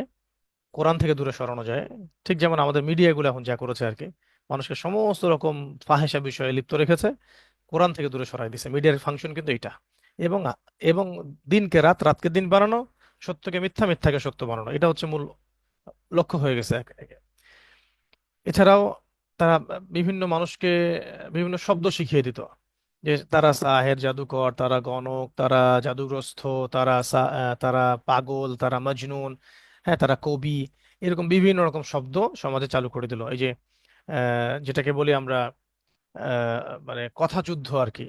কোরআন থেকে দূরে সরানো যায়। ঠিক যেমন আমাদের মিডিয়াগুলো এখন যা করেছে আর কি, মানুষকে সমস্ত রকম ফাহেসা বিষয়ে লিপ্ত রেখেছে, কোরআন থেকে দূরে সরাই দিছে। মিডিয়ার ফাংশন কিন্তু এটা। এবং এবং দিনকে রাত, রাতকে দিন বানানো, সত্যকে মিথ্যা, মিথ্যাকে সত্য বানানো, এটা হচ্ছে মূল লক্ষ্য হয়ে গেছে এছাড়াও তারা বিভিন্ন মানুষকে বিভিন্ন শব্দ শিখিয়ে দিত, যে তারা সাহের জাদুকর, তারা গণক, তারা জাদুগ্রস্ত, তারা পাগল, তারা মজনুন, হ্যাঁ তারা কবি। এরকম বিভিন্ন রকম শব্দ সমাজে চালু করে দিল। এই যে যেটাকে বলি আমরা আহ, মানে কথা যুদ্ধ আর কি।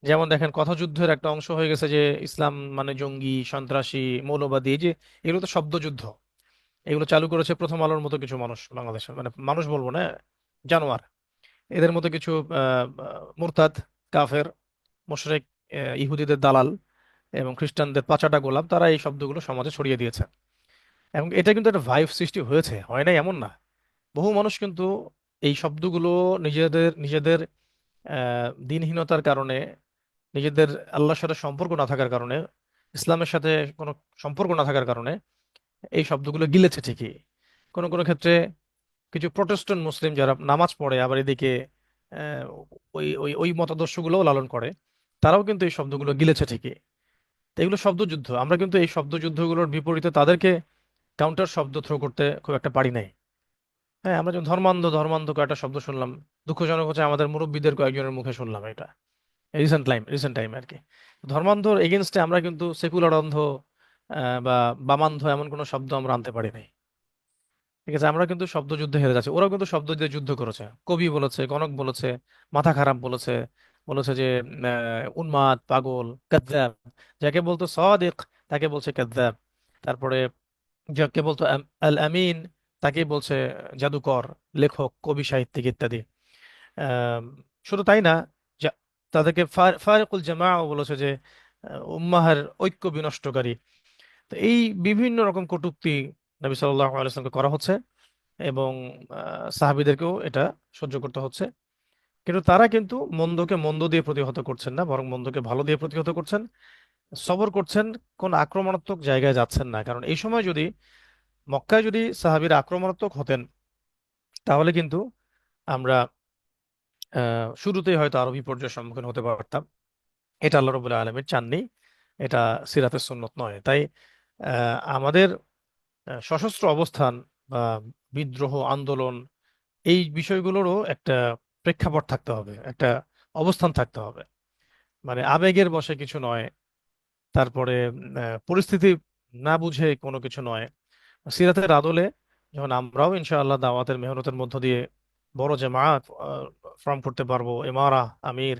যেমন দেখেন, কথা যুদ্ধের একটা অংশ হয়ে গেছে যে ইসলাম মানে জঙ্গি, সন্ত্রাসী, মৌলবাদী, এই যে এগুলো তো শব্দ যুদ্ধ। এগুলো চালু করেছে প্রথম আলোর মতো কিছু মানুষ বাংলাদেশে, মানে মানুষ বলবো না, জানোয়ার। এদের মতো কিছু মুরতাদ, কাফের, মুশরিক, ইহুদিদের দালাল এবং খ্রিস্টানদের পাচাটা গোলাম, তারা এই শব্দগুলো সমাজে ছড়িয়ে দিয়েছে। এবং এটা কিন্তু একটা ভাইব সৃষ্টি হয়েছে, হয় নাই এমন না। বহু মানুষ কিন্তু এই শব্দগুলো নিজেদের নিজেদের দিনহীনতার কারণে, নিজেদের আল্লাহর সাথে সম্পর্ক না থাকার কারণে, ইসলামের সাথে কোনো সম্পর্ক না থাকার কারণে এই শব্দগুলো গিলেছে ঠিকই। কোনো কোনো ক্ষেত্রে কিছু প্রটেস্ট্যান্ট মুসলিম যারা নামাজ পড়ে, আবার এদিকে আহ, ওই ওই ওই মতাদর্শগুলোও লালন করে, তারাও কিন্তু এই শব্দগুলো গিলেছে ঠিকই। তো এগুলো শব্দযুদ্ধ। আমরা কিন্তু এই শব্দযুদ্ধগুলোর বিপরীতে তাদেরকে কাউন্টার শব্দ থ্রো করতে খুব একটা পারি নাই। হ্যাঁ, আমরা যেমন ধর্মান্ধ, ধর্মান্ধ কয়েকটা শব্দ শুনলাম, দুঃখজনক হচ্ছে আমাদের মুরব্বীদের কয়েকজনের মুখে শুনলাম এটা রিসেন্ট টাইম আর কি। ধর্মান্ধর এগেনস্টে আমরা কিন্তু সেকুলার অন্ধ বা বামান্ধ এমন কোনো শব্দ আমরা আনতে পারি নাই। ঠিক আছে, আমরা কিন্তু শব্দ যুদ্ধে হেরে যাচ্ছি। ওরাও কিন্তু শব্দ দিয়ে যুদ্ধ করেছে, কবি বলেছে, গণক বলেছে, মাথা খারাপ বলেছে, বলেছে যে উন্মাদ, পাগল, কাযযাব। যাকে বলতো সাদিক, তাকে বলছে কাযযাব। তারপরে যাকে বলতো আল আমিন, তাকে বলছে জাদুকর, লেখক, কবি, সাহিত্যিক ইত্যাদি। আম, শুধু তাই না, যা- তাদেরকে ফারিকুল জামাও বলেছে, যে উম্মাহের ঐক্য বিনষ্টকারী। তো এই বিভিন্ন রকম কটূক্তি নবী সাল্লাল্লাহু আলাইহি ওয়াসাল্লামকে করা হচ্ছে, এবং সাহাবীদেরকেও এটা সহ্য করতে হচ্ছে। কিন্তু তারা কিন্তু মন্দকে মন্দ দিয়ে প্রতিহত করছেন না, বরং মন্দকে ভালো দিয়ে প্রতিহত করছেন, সবর করছেন, কোন আক্রমণাত্মক জায়গায় যাচ্ছেন না। কারণ এই সময় যদি মক্কায় যদি সাহাবীরা আক্রমণাত্মক হতেন, তাহলে কিন্তু আমরা শুরুতেই হয়তো আরো বিপর্যয়ের সম্মুখীন হতে পারতাম। এটা আল্লাহ রবুল্লাহ আলমীর চাননি, এটা সিরাতের সুন্নত নয়। তাই আমাদের সশস্ত্র অবস্থান বা বিদ্রোহ আন্দোলন, এই বিষয়গুলোরও একটা প্রেক্ষাপট থাকতে হবে, একটা অবস্থান থাকতে হবে। মানে আবেগের বশে কিছু নয়, তারপরে পরিস্থিতি না বুঝে কোনো কিছু নয়। সিরাতের আদলে যখন আমরাও ইনশাআল্লাহ দাওয়াতের মেহনতের মধ্য দিয়ে বড় জামাত ফর্ম করতে পারবো, ইমারা, আমির,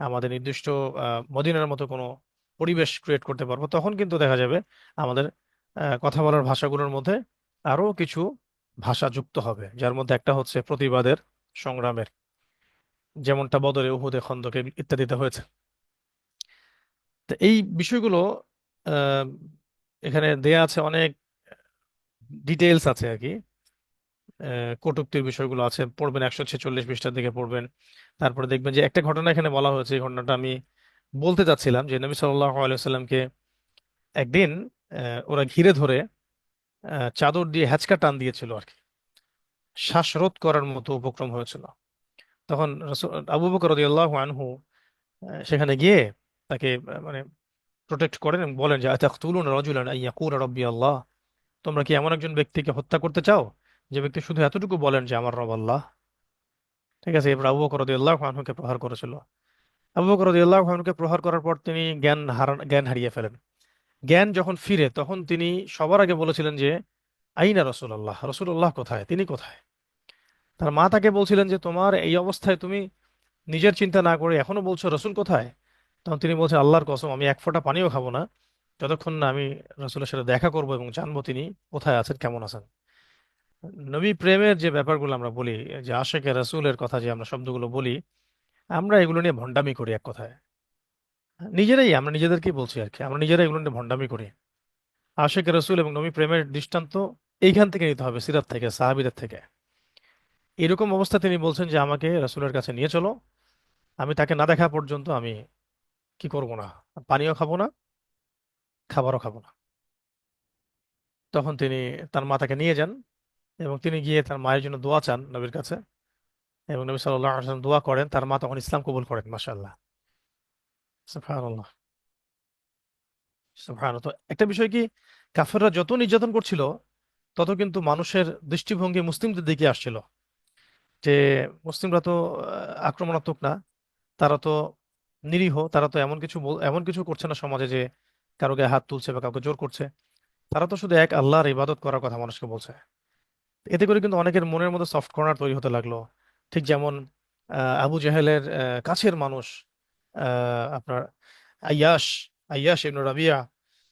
আমাদের নির্দিষ্ট মদিনার মতো কোনো পরিবেশ ক্রিয়েট করতে পারবো, তখন কিন্তু দেখা যাবে আমাদের কথা বলার ভাষাগুলোর মধ্যে আরো কিছু ভাষা যুক্ত হবে, যার মধ্যে একটা হচ্ছে প্রতিবাদের, সংগ্রামের, যেমনটা বদরে, উহুদে, খন্দকে ইত্যাদিতে হয়েছে। তো এই বিষয়গুলো আহ, এখানে দেয়া আছে, অনেক ডিটেলস আছে আর কি। কটূক্তির বিষয়গুলো আছে, পড়বেন 146 পৃষ্ঠার দিকে পড়বেন। তারপরে দেখবেন যে একটা ঘটনা এখানে বলা হয়েছে, এই ঘটনাটা আমি বলতে চাচ্ছিলাম, যে নবী সাল্লাল্লাহু আলাইহি সাল্লামকে একদিন ওরা ঘিরে ধরে চাদর দিয়ে হ্যাচকা টান দিয়েছিল আর কি, শ্বাসরোধ করার মতো উপক্রম হয়েছিল। তখন আবু বকর রাদিয়াল্লাহু আনহু সেখানে গিয়ে তাকে মানে প্রোটেক্ট করেন এবং বলেন যে আতাকতুলুনা রাজুলান আন ইয়াকুলা রাব্বি আল্লাহ, তোমরা কি এমন একজন ব্যক্তিকে হত্যা করতে চাও যে ব্যক্তি শুধু এতটুকু বলেন যে আমার রব আল্লাহ? ঠিক আছে, এবার আবু বকর রাদিয়াল্লাহু আনহুকে প্রহার করেছিল। আবু বকর রাদিয়াল্লাহু আনহুকে প্রহার করার পর তিনি জ্ঞান হারিয়ে ফেলেন। জ্ঞান যখন ফিরে, তখন তিনি সবার আগে বলেছিলেন যে আইনা রসুল্লাহ, রসুল্লাহ কোথায়, তিনি কোথায়? তার মা তাকে বলছিলেন যে তোমার এই অবস্থায় তুমি নিজের চিন্তা না করে এখনো বলছো রসুল কোথায়? তখন তিনি বলছেন আল্লাহর কসম, আমি এক ফোঁটা পানিও খাবো না যতক্ষণ না আমি রসুলের সাথে দেখা করব এবং জানবো তিনি কোথায় আছেন, কেমন আছেন। নবী প্রেমের যে ব্যাপারগুলো আমরা বলি, যে আশেকে রসুলের কথা যে আমরা শব্দগুলো বলি, আমরা এগুলো নিয়ে ভণ্ডামি করি এক কথায়। আমরা নিজেদেরকেই বলছি আর কি, আমরা নিজেরাই এগুলো নিয়ে ভণ্ডামি করি। আশেকে রসুল এবং নবী প্রেমের দৃষ্টান্ত এইখান থেকে নিতে হবে, সিরাত থেকে, সাহাবীদের থেকে। এরকম অবস্থা তিনি বলছেন যে আমাকে রসুলের কাছে নিয়ে চলো, আমি তাকে না দেখা পর্যন্ত আমি কি করব না, পানিও খাবো না, খাবারও খাবো না। তখন তিনি তার মাতাকে নিয়ে যান এবং তিনি গিয়ে তার মায়ের জন্য দোয়া চান নবীর কাছে, এবং নবী সাল্লাল্লাহু আলাইহি ওয়াসাল্লাম দোয়া করেন, তার মা তখন ইসলাম কবুল করেন। মাশাআল্লাহ, সুবহানাল্লাহ, সুবহানাল্লাহ। তো একটা বিষয় কি, কাফেররা যত নির্যাতন করছিল, তত কিন্তু মানুষের দৃষ্টিভঙ্গি মুসলিমদের দিকে আসছিল, যে মুসলিমরা তো আক্রমণাত্মক না, তারা তো নিরীহ, তারা তো এমন কিছু করছে না সমাজে যে কারো গায়ে হাত তুলছে বা কাউকে জোর করছে, তারা তো শুধু এক আল্লাহর ইবাদত করার কথা মানুষকে বলছে। এতে করে কিন্তু অনেকের মনের মধ্যে সফট কর্নার তৈরি হতে লাগলো। ঠিক যেমন আবু জাহেলের কাছের মানুষ, আপনার আয়াশ আয়াশ ইবনে রাবিয়া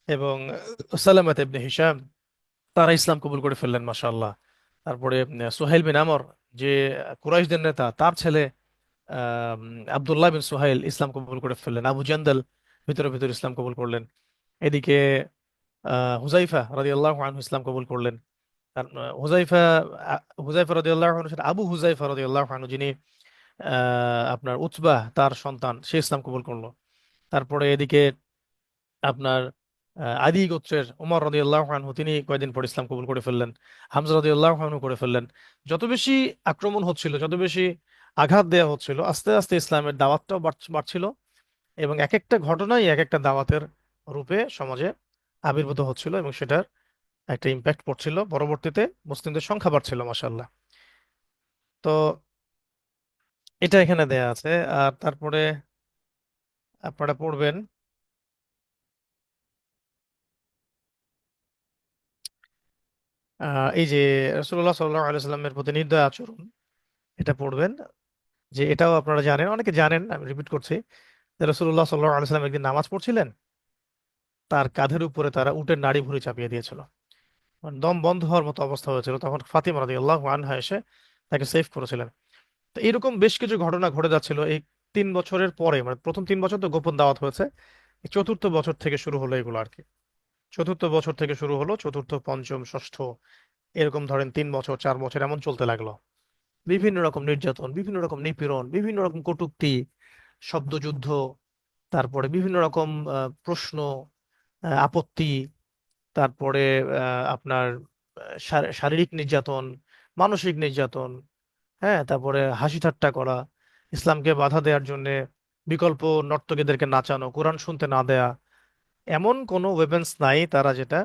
এবং সালামাত ইবনে হিশাম, তারা ইসলাম কবুল করে ফেললেন, মাশাআল্লাহ। তারপরে সুহাইল বিন আমর, যে কুরাইশদের নেতা, তার ছেলে আহ, আব্দুল্লাহ বিন সুহাইল ইসলাম কবুল করে ফেললেন। আবু জান্দাল ভিতরে ভিতরে ইসলাম কবুল করলেন। এদিকে হুজাইফা রাদিয়াল্লাহু আনহু ইসলাম কবুল করলেন। আর হুজাইফা রাদিয়াল্লাহু আনহু সাথে আবু হুজাইফা রাদিয়াল্লাহু আনহু, যিনি আপনার উতবাহ তার সন্তান, সে ইসলাম কবুল করলো। তারপরে এদিকে আপনার আদি গোত্রের উমর রাদিয়াল্লাহু আনহু, তিনি কয়েকদিন পর ইসলাম কবুল করে ফেললেন। হামজা রাদিয়াল্লাহু আনহু করে ফেললেন। যত বেশি আক্রমণ হচ্ছিল, যত বেশি আঘাত দেওয়া হচ্ছিল, আস্তে আস্তে ইসলামের দাওয়াতটাও বাড়ছিল, এবং এক একটা ঘটনাই এক একটা দাওয়াতের রূপে সমাজে আবির্ভূত হচ্ছিল, এবং সেটার একটা ইম্প্যাক্ট পড়ছিল। পরবর্তীতে মুসলিমদের সংখ্যা বাড়ছিল, মাশাআল্লাহ। তো এটা এখানে দেয়া আছে। আর তারপরে আপনারা পড়বেন এই যে রাসূলুল্লাহ সাল্লাল্লাহু আলাইহি সাল্লামের প্রতি নির্দয় আচরণ, এটা পড়বেন। যে এটাও আপনারা জানেন, অনেকে জানেন, আমি রিপিট করছি, যে রাসূলুল্লাহ সাল্লাল্লাহু আলাইহি সাল্লাম একদিন নামাজ পড়ছিলেন, তার কাঁধের উপরে তারা উটের নাড়ি ভুঁড়ি চাপিয়ে দিয়েছিল, মানে দম বন্ধ হওয়ার মতো অবস্থা হয়েছিল। তখন ফাতিমা রাদিয়াল্লাহু আনহা এসে তাকে সেভ করেছিলেন। তো এরকম বেশ কিছু ঘটনা ঘটে যাচ্ছিল এই 3 বছরের পরে। মানে প্রথম 3 বছর তো গোপন দাওয়াত হয়েছে, এই চতুর্থ বছর থেকে শুরু হলো এগুলো আর কি। চতুর্থ বছর থেকে শুরু হলো, চতুর্থ, পঞ্চম, ষষ্ঠ, এরকম ধরেন 3 বছর, 4 বছর এমন চলতে লাগলো। বিভিন্ন রকম নির্যাতন, বিভিন্ন রকম নিপীড়ন, বিভিন্ন রকম কটূক্তি, শব্দযুদ্ধ, তারপরে বিভিন্ন রকম প্রশ্ন, আপত্তি, তারপরে আপনার শারীরিক নির্যাতন, মানসিক নির্যাতন, হ্যাঁ, তারপরে হাসি ঠাট্টা করা, ইসলামকে বাধা দেওয়ার জন্য বিকল্প নর্তকীদেরকে নাচানো, কোরআন শুনতে না দেয়া, এমন কোনো ওয়েপন্স নাই তারা যেটা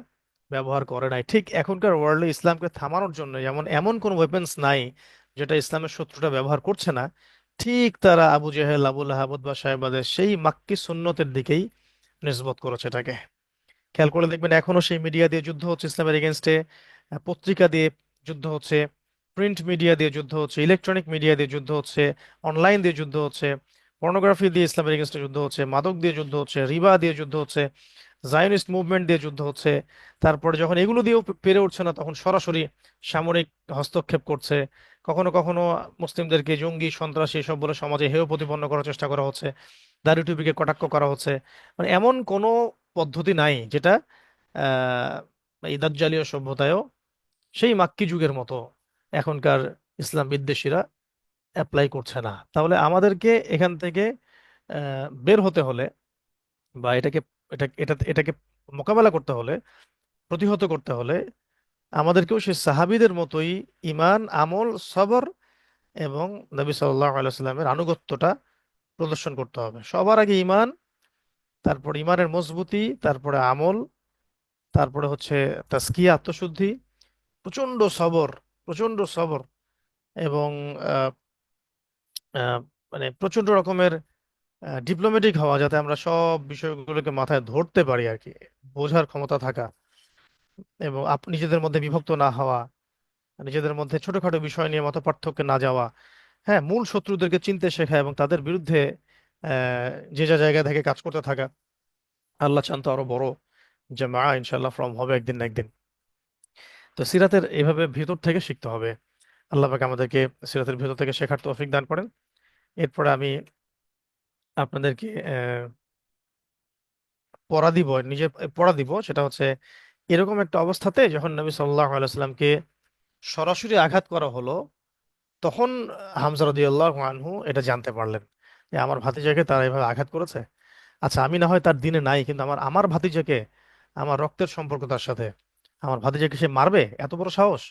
ব্যবহার করে নাই। ঠিক এখনকার ওয়ার্ল্ডে ইসলামকে থামানোর জন্য যেমন এমন কোনো ওয়েপন্স নাই যেটা ইসলামের শত্রুরা ব্যবহার করছে না, ঠিক তারা আবু জেহেল, আবু লাহাব, উতবা সাহেবাদের সেই মাক্কি সুন্নতের দিকেই নিসবত করেছে এটাকে। খেয়াল করে দেখবেন এখনো সেই মিডিয়া দিয়ে যুদ্ধ হচ্ছে ইসলামের এগেনস্টে, পত্রিকা দিয়ে যুদ্ধ হচ্ছে, প্রিন্ট মিডিয়া দিয়ে যুদ্ধ হচ্ছে, ইলেকট্রনিক মিডিয়া দিয়ে যুদ্ধ হচ্ছে, অনলাইন দিয়ে যুদ্ধ হচ্ছে, পর্নোগ্রাফি দিয়ে ইসলামের এগেনস্টে যুদ্ধ হচ্ছে, মাদক দিয়ে যুদ্ধ হচ্ছে, রিবা দিয়ে যুদ্ধ হচ্ছে, জায়নিস্ট মুভমেন্ট দিয়ে যুদ্ধ হচ্ছে। তারপরে যখন এগুলো দিয়েও পেরে উঠছে না, তখন সরাসরি সামরিক হস্তক্ষেপ করছে। কখনো কখনো মুসলিমদেরকে জঙ্গি, সন্ত্রাসী এসব বলে সমাজে হেয় প্রতিপন্ন করার চেষ্টা করা হচ্ছে, দাড়ি টুপিকে কটাক্ষ করা হচ্ছে। মানে এমন কোনো পদ্ধতি নাই যেটা এই দাজ্জালীয় সভ্যতায়ও সেই মাক্কি যুগের মতো এখনকার ইসলাম বিদ্বেষীরা অ্যাপ্লাই করছে না। তাহলে আমাদেরকে এখান থেকে বের হতে হলে, বা এটাকে মোকাবেলা করতে হলে, প্রতিহত করতে হলে, আমাদেরকেও সেই সাহাবীদের মতোই ইমান, আমল, সবর এবং নবী সাল্লাল্লাহু আলাইহি ওয়াসাল্লামের আনুগত্যটা প্রদর্শন করতে হবে। সবার আগে ইমান, তারপর ইমানের মজবুতি, তারপরে আমল, তারপরে হচ্ছে তাজকিয়া, আত্মশুদ্ধি, প্রচন্ড সবর, প্রচন্ড সবর, এবং আহ, আহ, মানে প্রচন্ড রকমের ডিপ্লোম্যাটিক হওয়া, যাতে আমরা সব বিষয়গুলোকে মাথায় ধরতে পারি আর কি, বোঝার ক্ষমতা থাকা, এবং নিজেদের মধ্যে বিভক্ত না হওয়া, নিজেদের মধ্যে ছোটখাটো বিষয় নিয়ে মতপার্থক্যে না যাওয়া, হ্যাঁ, মূল শত্রুদেরকে চিনতে শেখা এবং তাদের বিরুদ্ধে যে যা জায়গা থেকে কাজ করতে থাকা। আল্লাহ চান তো আরো বড় জামা ইনশাল্লাহ ফর্ম হবে একদিন না একদিন। তো সিরাতের এইভাবে ভিতর থেকে শিখতে হবে। আল্লাহ পাক আমাদেরকে সিরাতের ভিতর থেকে শেখার তৌফিক দান করেন। এরপরে আমি আপনাদেরকে পড়া দিব, নিজে পড়া দিব, সেটা হচ্ছে এরকম একটা অবস্থাতে যখন নবী সাল্লাল্লাহু আলাইহি সাল্লামকে সরাসরি আঘাত করা হলো, তখন হামজা রাদিয়াল্লাহু আনহু এটা জানতে পারলেন যে আমার ভাতিজাকে তারা এভাবে আঘাত করেছে। আচ্ছা, আমি না হয় তার দিনে নাই, কিন্তু আমার আমার ভাতিজাকে, আমার রক্তের সম্পর্ক তার সাথে, আমার ভাতিজাকে সে মারবে, এত বড় সাহস!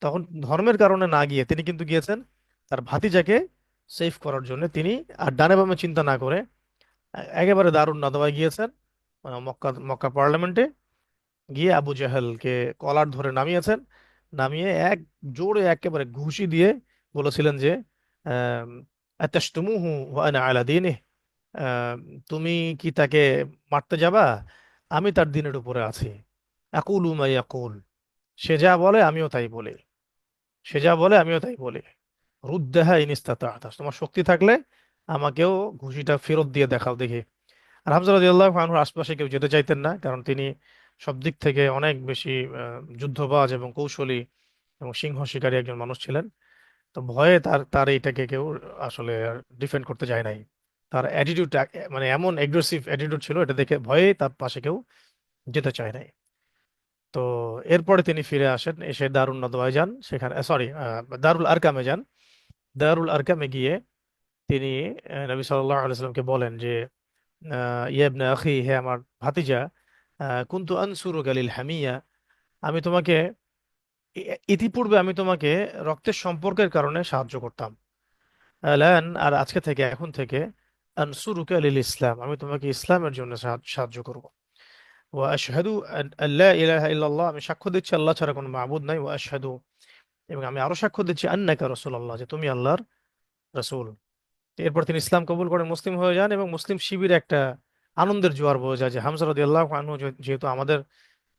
তখন ধর্মের কারণে না গিয়ে তিনি কিন্তু গিয়েছেন তার ভাতিজাকে সেভ করার জন্য। তিনি আর ডানে বামে চিন্তা না করে একেবারে দারুণ নাদওয়ায় গিয়েছেন, মক্কা মক্কা পার্লামেন্টে গিয়ে আবু জাহেলকে কলার ধরে নামিয়েছেন। নামিয়ে এক জোরে একেবারে ঘুষি দিয়ে বলেছিলেন যে আম, আতাশতুমুহু ওয়া আনা আলা দীনিহি, আম, তুমি কি তাকে মারতে যাবা? আমি তার দিনের উপরে আছি। আকুলু মা ইয়াকুল, সে যা বলে আমিও তাই বলি, সে যা বলে আমিও তাই বলি। রুদ্দাহা ইন ইসতাতা'তা, তোমার শক্তি থাকলে আমাকেও ঘুষিটা ফেরত দিয়ে দেখাও দেখি। আর হামজা রাদিয়াল্লাহু আনহুর আশপাশে কেউ যেতে চাইতেন না, কারণ তিনি সব দিক থেকে অনেক বেশি যুদ্ধবাজ এবং কৌশলী এবং সিংহ শিকারী একজন মানুষ ছিলেন। তো ভয়ে তার তার এইটাকে কেউ আসলে ডিফেন্ড করতে যায় নাই। তার অ্যাটিটিউড মানে এমন এগ্রেসিভ অ্যাটিটিউড ছিল, এটা দেখে ভয়ে তার পাশে কেউ যেতে চায় নাই। তো এরপরে তিনি ফিরে আসেন, এসে দারুন নাদওয়ায় যান, সেখানে সরি দারুল আরকামে যান। দারুল আরকামে গিয়ে তিনি নবী সাল্লাল্লাহু আলাইহি সাল্লামকে বলেন যে ইয়া ইবনে আখি, হে আমার ভাতিজা, কুনতু আনসুরুকা লিল হামিয়া, আমি তোমাকে ইতিপূর্বে আমি তোমাকে রক্তের সম্পর্কের কারণে সাহায্য করতাম। আলান, আর আজকে থেকে, এখন থেকে, আনসুরুকা লিল ইসলাম, আমি তোমাকে ইসলামের জন্য সাহায্য করব। ওয়া আশহাদু আল্লা ইলাহা ইল্লাল্লাহ, আমি সাক্ষ্য দিচ্ছি আল্লাহ ছাড়া কোনো মাবুদ নাই। ওয়া আশহাদু, এবং আমি আরো সাক্ষ্য দিচ্ছি আন্নাকা রাসূলুল্লাহ, যে তুমি আল্লাহর রাসূল। এরপর তিনি ইসলাম কবুল করেন, মুসলিম হয়ে যান, এবং মুসলিম শিবিরে একটা আনন্দের জোয়ার বয়ে যায় যে হামজা রাদিয়াল্লাহু আনহু যেহেতু আমাদের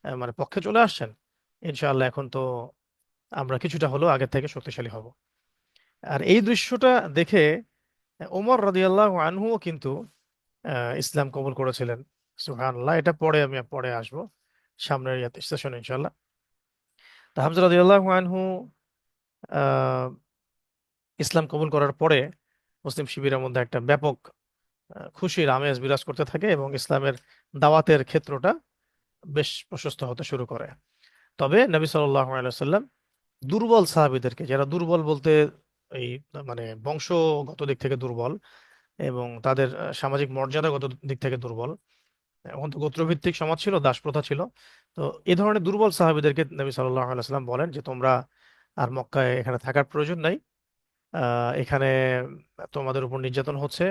মানে পক্ষে চলে আসছেন, ইনশাআল্লাহ এখন তো আমরা কিছুটা হলেও আগের থেকে শক্তিশালী হব। আর এই দৃশ্যটা দেখে ওমর রাদিয়াল্লাহু আনহুও কিন্তু ইসলাম কবুল করেছিলেন। সুবহানাল্লাহ, এটা পরে আমি পরে আসবো সামনের স্টেশনে ইনশাআল্লাহ। তো হামজা রাদিয়াল্লাহু আনহু আহ, ইসলাম কবুল করার পরে মুসলিম শিবিরের মধ্যে একটা ব্যাপক খুশির আমেজ বিরাজ করতে থাকে, এবং ইসলামের দাওয়াতের ক্ষেত্রটা বেশ প্রশস্ত হতে শুরু করে। তবে নবী সাল্লাল্লাহু আলাইহি ওয়াসাল্লাম দুর্বল সাহাবীদেরকে, যারা দুর্বল বলতে এই মানে বংশগত দিক থেকে দুর্বল, এবং তাদের সামাজিক মর্যাদাগত দিক থেকে দুর্বল। এখন তো গোত্রভিত্তিক সমাজ ছিল, দাস প্রথা ছিল। তো এই ধরনের দুর্বল সাহাবীদেরকে নবী সাল্লাল্লাহু আলাইহি ওয়াসাল্লাম বলেন যে তোমরা আর মক্কায় এখানে থাকার প্রয়োজন নাই। এখানে তোমাদের উপর নির্যাতন হচ্ছে,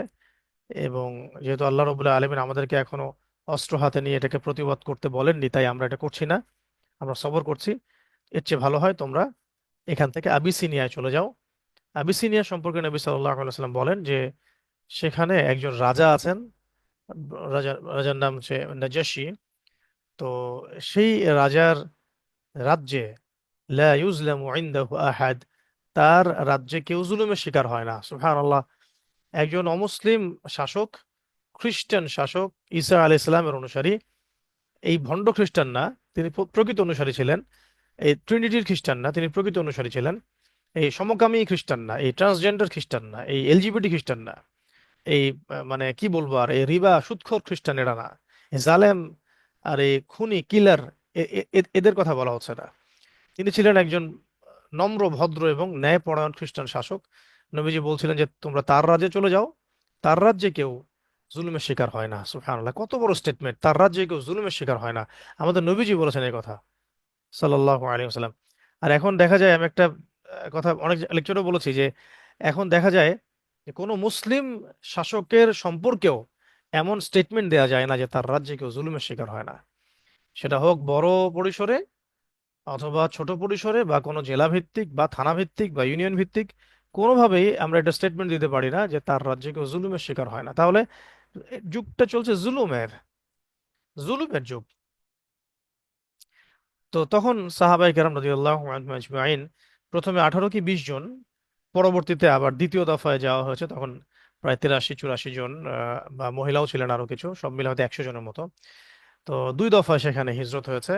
এবং যেহেতু আল্লাহ রাব্বুল আলামিন আমাদেরকে এখনো অস্ত্র হাতে নিয়ে এটাকে প্রতিবাদ করতে বলেননি, তাই আমরা এটা করছি না, আমরা সবর করছি। এর চেয়ে ভালো হয় তোমরা এখান থেকে আবিসিনিয়ায় চলে যাও। আবিসিনিয়া সম্পর্কে নবী সাল্লাল্লাহু আলাইহি ওয়াসাল্লাম বলেন যে সেখানে একজন রাজা আছেন, রাজার নাম হচ্ছে নাজাশী। তো সেই রাজার রাজ্যে লা ইউজলামু ইনদাহু আহাদ, তার রাজ্যে কেউ জুলুমের শিকার হয় না। সুবহানাল্লাহ। একজন অমুসলিম শাসক, খ্রিস্টান শাসক, ঈসা আলাইহিস সালামের অনুসারী, এই ভণ্ড খ্রিস্টান না, তিনি প্রকৃত অনুসারী ছিলেন। এই ট্রিনিটির খ্রিস্টান না, তিনি প্রকৃত অনুসারী ছিলেন। এই সমকামী খ্রিস্টান না, এই ট্রান্সজেন্ডার খ্রিস্টান না, এই এলজিবিটি খ্রিস্টান না, এই মানে কি বলবো আর, এই রিবা সুদখোর খ্রিস্টান এরা না, এই জালেম আর এই খুনি কিলার, এদের কথা বলা হচ্ছে না। তিনি ছিলেন একজন নম্র, ভদ্র এবং ন্যায়পরায়ণ খ্রিস্টান শাসক। নবীজি বলছিলেন যে তোমরা তার রাজ্যে চলে যাও, তার রাজ্যে কেউ জুলুমের শিকার হয় না। সুবহানাল্লাহ, কত বড় স্টেটমেন্ট! তার রাজ্যে কেউ জুলুমের শিকার হয় না, আমাদের নবীজি বলেছেন এই কথা, সাল্লাল্লাহু আলাইহি ওয়াসাল্লাম। আর এখন দেখা যায়, আমি একটা কথা অনেক লেকচারও বলেছি, যে এখন দেখা যায় যে কোনো মুসলিম শাসকের সম্পর্কেও এমন স্টেটমেন্ট দেওয়া যায় না যে তার রাজ্যে কেউ জুলুমের শিকার হয় না। সেটা হোক বড় পরিসরে, অথবা ছোট পরিসরে, বা কোনো জেলা ভিত্তিক বা থানা ভিত্তিক বা ইউনিয়ন ভিত্তিক, কোনোভাবেই আমরা এটা স্টেটমেন্ট দিতে পারি না যে তার রাজ্যে কেউ জুলুমের শিকার হয় না। তাহলে যুগটা চলছে জুলুমের, জুলুমের যুগ। তো তখন সাহাবায়ে কেরাম রাদিয়াল্লাহু আনহুম আজমাইন, প্রথমে 18 কি 20 জন, পরবর্তীতে আবার দ্বিতীয় দফায় যাওয়া হয়েছে, তখন প্রায় 83-84 জন, বা মহিলাও ছিলেন আরো কিছু, সব মিলে হয়তো 100 জনের মতো। তো দুই দফায় সেখানে হিজরত হয়েছে।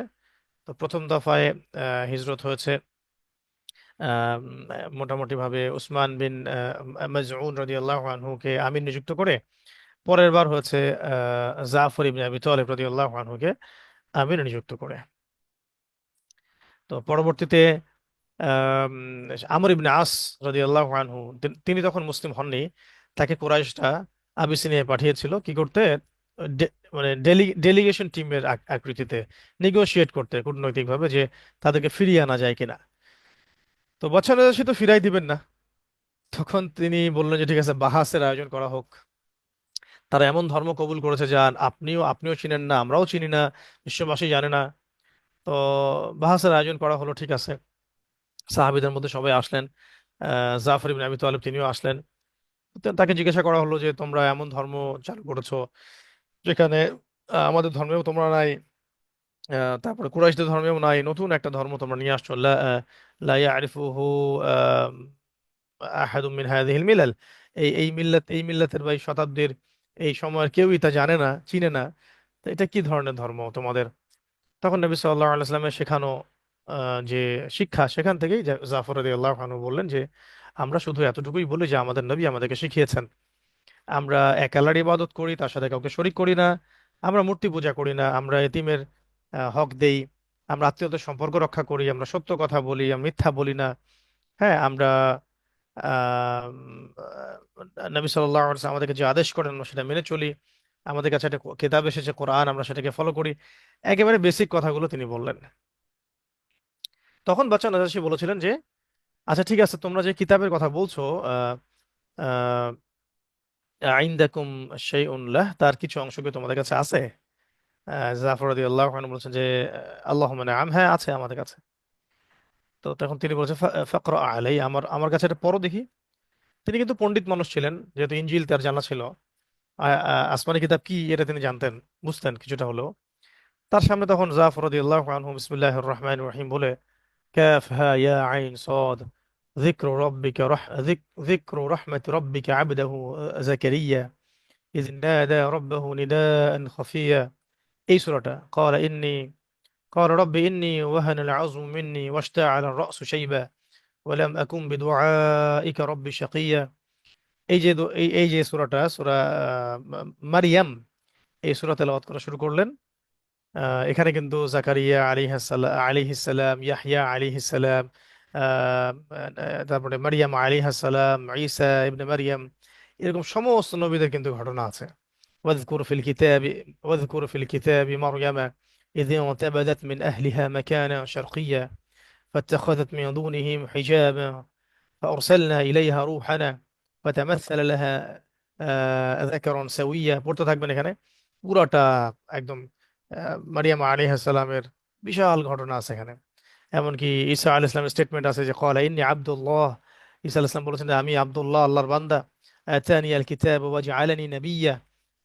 তো প্রথম দফায় হিজরত হয়েছে আহ, মোটামুটি ভাবে উসমান বিন মাজউন রাদিয়াল্লাহু আনহুকে আমির নিযুক্ত করে। পরের বার হয়েছে জাফর ইবনে আবি তালিব রাদিয়াল্লাহু আনহুকে আমির নিযুক্ত করে। তো পরবর্তীতে আম, আমর ইবনে আস রাদিয়াল্লাহু আনহু, তিনি তখন মুসলিম হননি। তাকে কুরাইশরা আবিসিনিয়ায় পাঠিয়েছিল কি করতে? মানে ডেলিগেশন টিমের আকৃতিতে নেগোশিয়েট করতে কূটনৈতিকভাবে, যে তাদেরকে ফিরিয়ে আনা যায় কিনা। তো বৎসর সে তো ফিরাই দিবেন না। তখন তিনি বললেন যে ঠিক আছে, বাহাসের আয়োজন করা হোক। তারা এমন ধর্ম কবুল করেছে যা আপনিও চিনেন না, আমরাও চিনি না, বিশ্ববাসী জানে না। তো বাহাসের আয়োজন করা হলো, ঠিক আছে। সাহাবীদের মধ্যে সবাই আসলেন, জাফর ইবনে আবি তালিব তিনিও আসলেন। তো তাকে জিজ্ঞাসা করা হলো যে তোমরা এমন ধর্ম চালু করেছো যেখানে আমাদের ধর্মেও তোমরা নাই, তারপরে কুরাইশদের ধর্মেও নাই, নতুন একটা ধর্ম তোমরা নিয়ে আসছো, লা লা ইয়ারিফুহু আহাদুম মিন হাযিহিল মিলাল। এই মিল্লাতের বা এই শতাব্দীর এই সময়ের কেউই তা জানে না, চিনে না। তো এটা কি ধরনের ধর্ম তোমাদের? তখন নবী সাল্লাল্লাহু আলাইহি ওয়াসাল্লামের শেখানো যে শিক্ষা, সেখান থেকেই জাফর রাদিয়াল্লাহু আনহু বললেন যে আমরা শুধু এতটুকুই বলি যে আমাদের নবী আমাদেরকে শিখিয়েছেন। আমরা এক আল্লাহর ইবাদত করি, তার সাথে কাউকে শরিক করি না। আমরা মূর্তি পূজা করি না, আমরা এতিমের হক দেই, আমরা আত্মীয়তার সম্পর্ক রক্ষা করি, আমরা সত্য কথা বলি, আমরা মিথ্যা বলি না। হ্যাঁ, আমরা আহ, নবী সাল্লাল্লাহু আলাইহি ওয়াসাল্লাম আমাদেরকে যে আদেশ করেন আমরা সেটা মেনে চলি। আমাদের কাছে একটা কিতাব এসেছে কোরআন, আমরা সেটাকে ফলো করি। একেবারে বেসিক কথাগুলো তিনি বললেন। তখন বাচ্চা নাজাশী বলেছিলেন যে আচ্ছা ঠিক আছে, তোমরা যে কিতাবের কথা বলছো, আহ আহ আইনদাকুম শাইউন লাহ, তার কিছু অংশ কি তোমাদের কাছে আছে? জাফর রাদিয়াল্লাহু আনহু বলেছেন যে আল্লাহুম্মা নাআম, হ্যাঁ আছে আমাদের কাছে। তো তখন তিনি বলেছেন ফাকরা আলাই, আমার আমার কাছে এটা পড়ো দেখি। তিনি কিন্তু পণ্ডিত মানুষ ছিলেন, যেহেতু ইনজিল তার জানা ছিল, আসমানি কিতাব কি এটা তিনি জানতেন, বুঝতেন কিছুটা হলেও। তার সামনে তখন জাফর রাদিয়াল্লাহু আনহু বিসমিল্লাহির রহমানির রহিম বলে, কাফ হা ইয়া আইন সাদ, যিকরু রাব্বিকা যিকরু রাহমাতি রাব্বিকা আবদাহু জাকারিয়া ইয নাদা রাব্বাহু নিদাআন খাফিয়া। এই সূরাটা قال رب إني وهن العظم مني واشتعل الرأس شيبا ولم أكن بدعائك رب شقيا। এই যে সূরাটা, সূরা মারিয়াম, এই সূরা তেলাওয়াত করা শুরু করলেন। এখানে কিন্তু জাকারিয়া আলাইহিস সালাম, ইয়াহইয়া আলাইহিস সালাম, তারপরে মারিয়াম আলাইহিস সালাম, ঈসা ইবনে মারিয়াম, এরকম সমস্ত নবীদের কিন্তু ঘটনা আছে। واذكر في الكتاب واذكر في الكتاب مريم إذ انتبذت من أهلها مكانا شرقيا فاتخذت من دونهم حجابا فأرسلنا إليها روحنا فتمثل لها ذكرا سويا। পড়তে থাকবেন এখানে পুরোটা একদম মারিয়াম আলাইহিস সালামের বিশাল ঘটনা আছে এখানে। এমনকি ঈসা আলাইহিস সালামের স্টেটমেন্ট আছে যে ক্বালা ইন্নী আব্দুল্লাহ, ঈসা আলাইহিস সালাম বলেছেন যে আমি আব্দুল্লাহ, আল্লাহর বান্দা। আতানি আল কিতাব ওয়া জাআলানি নাবিয়্যা,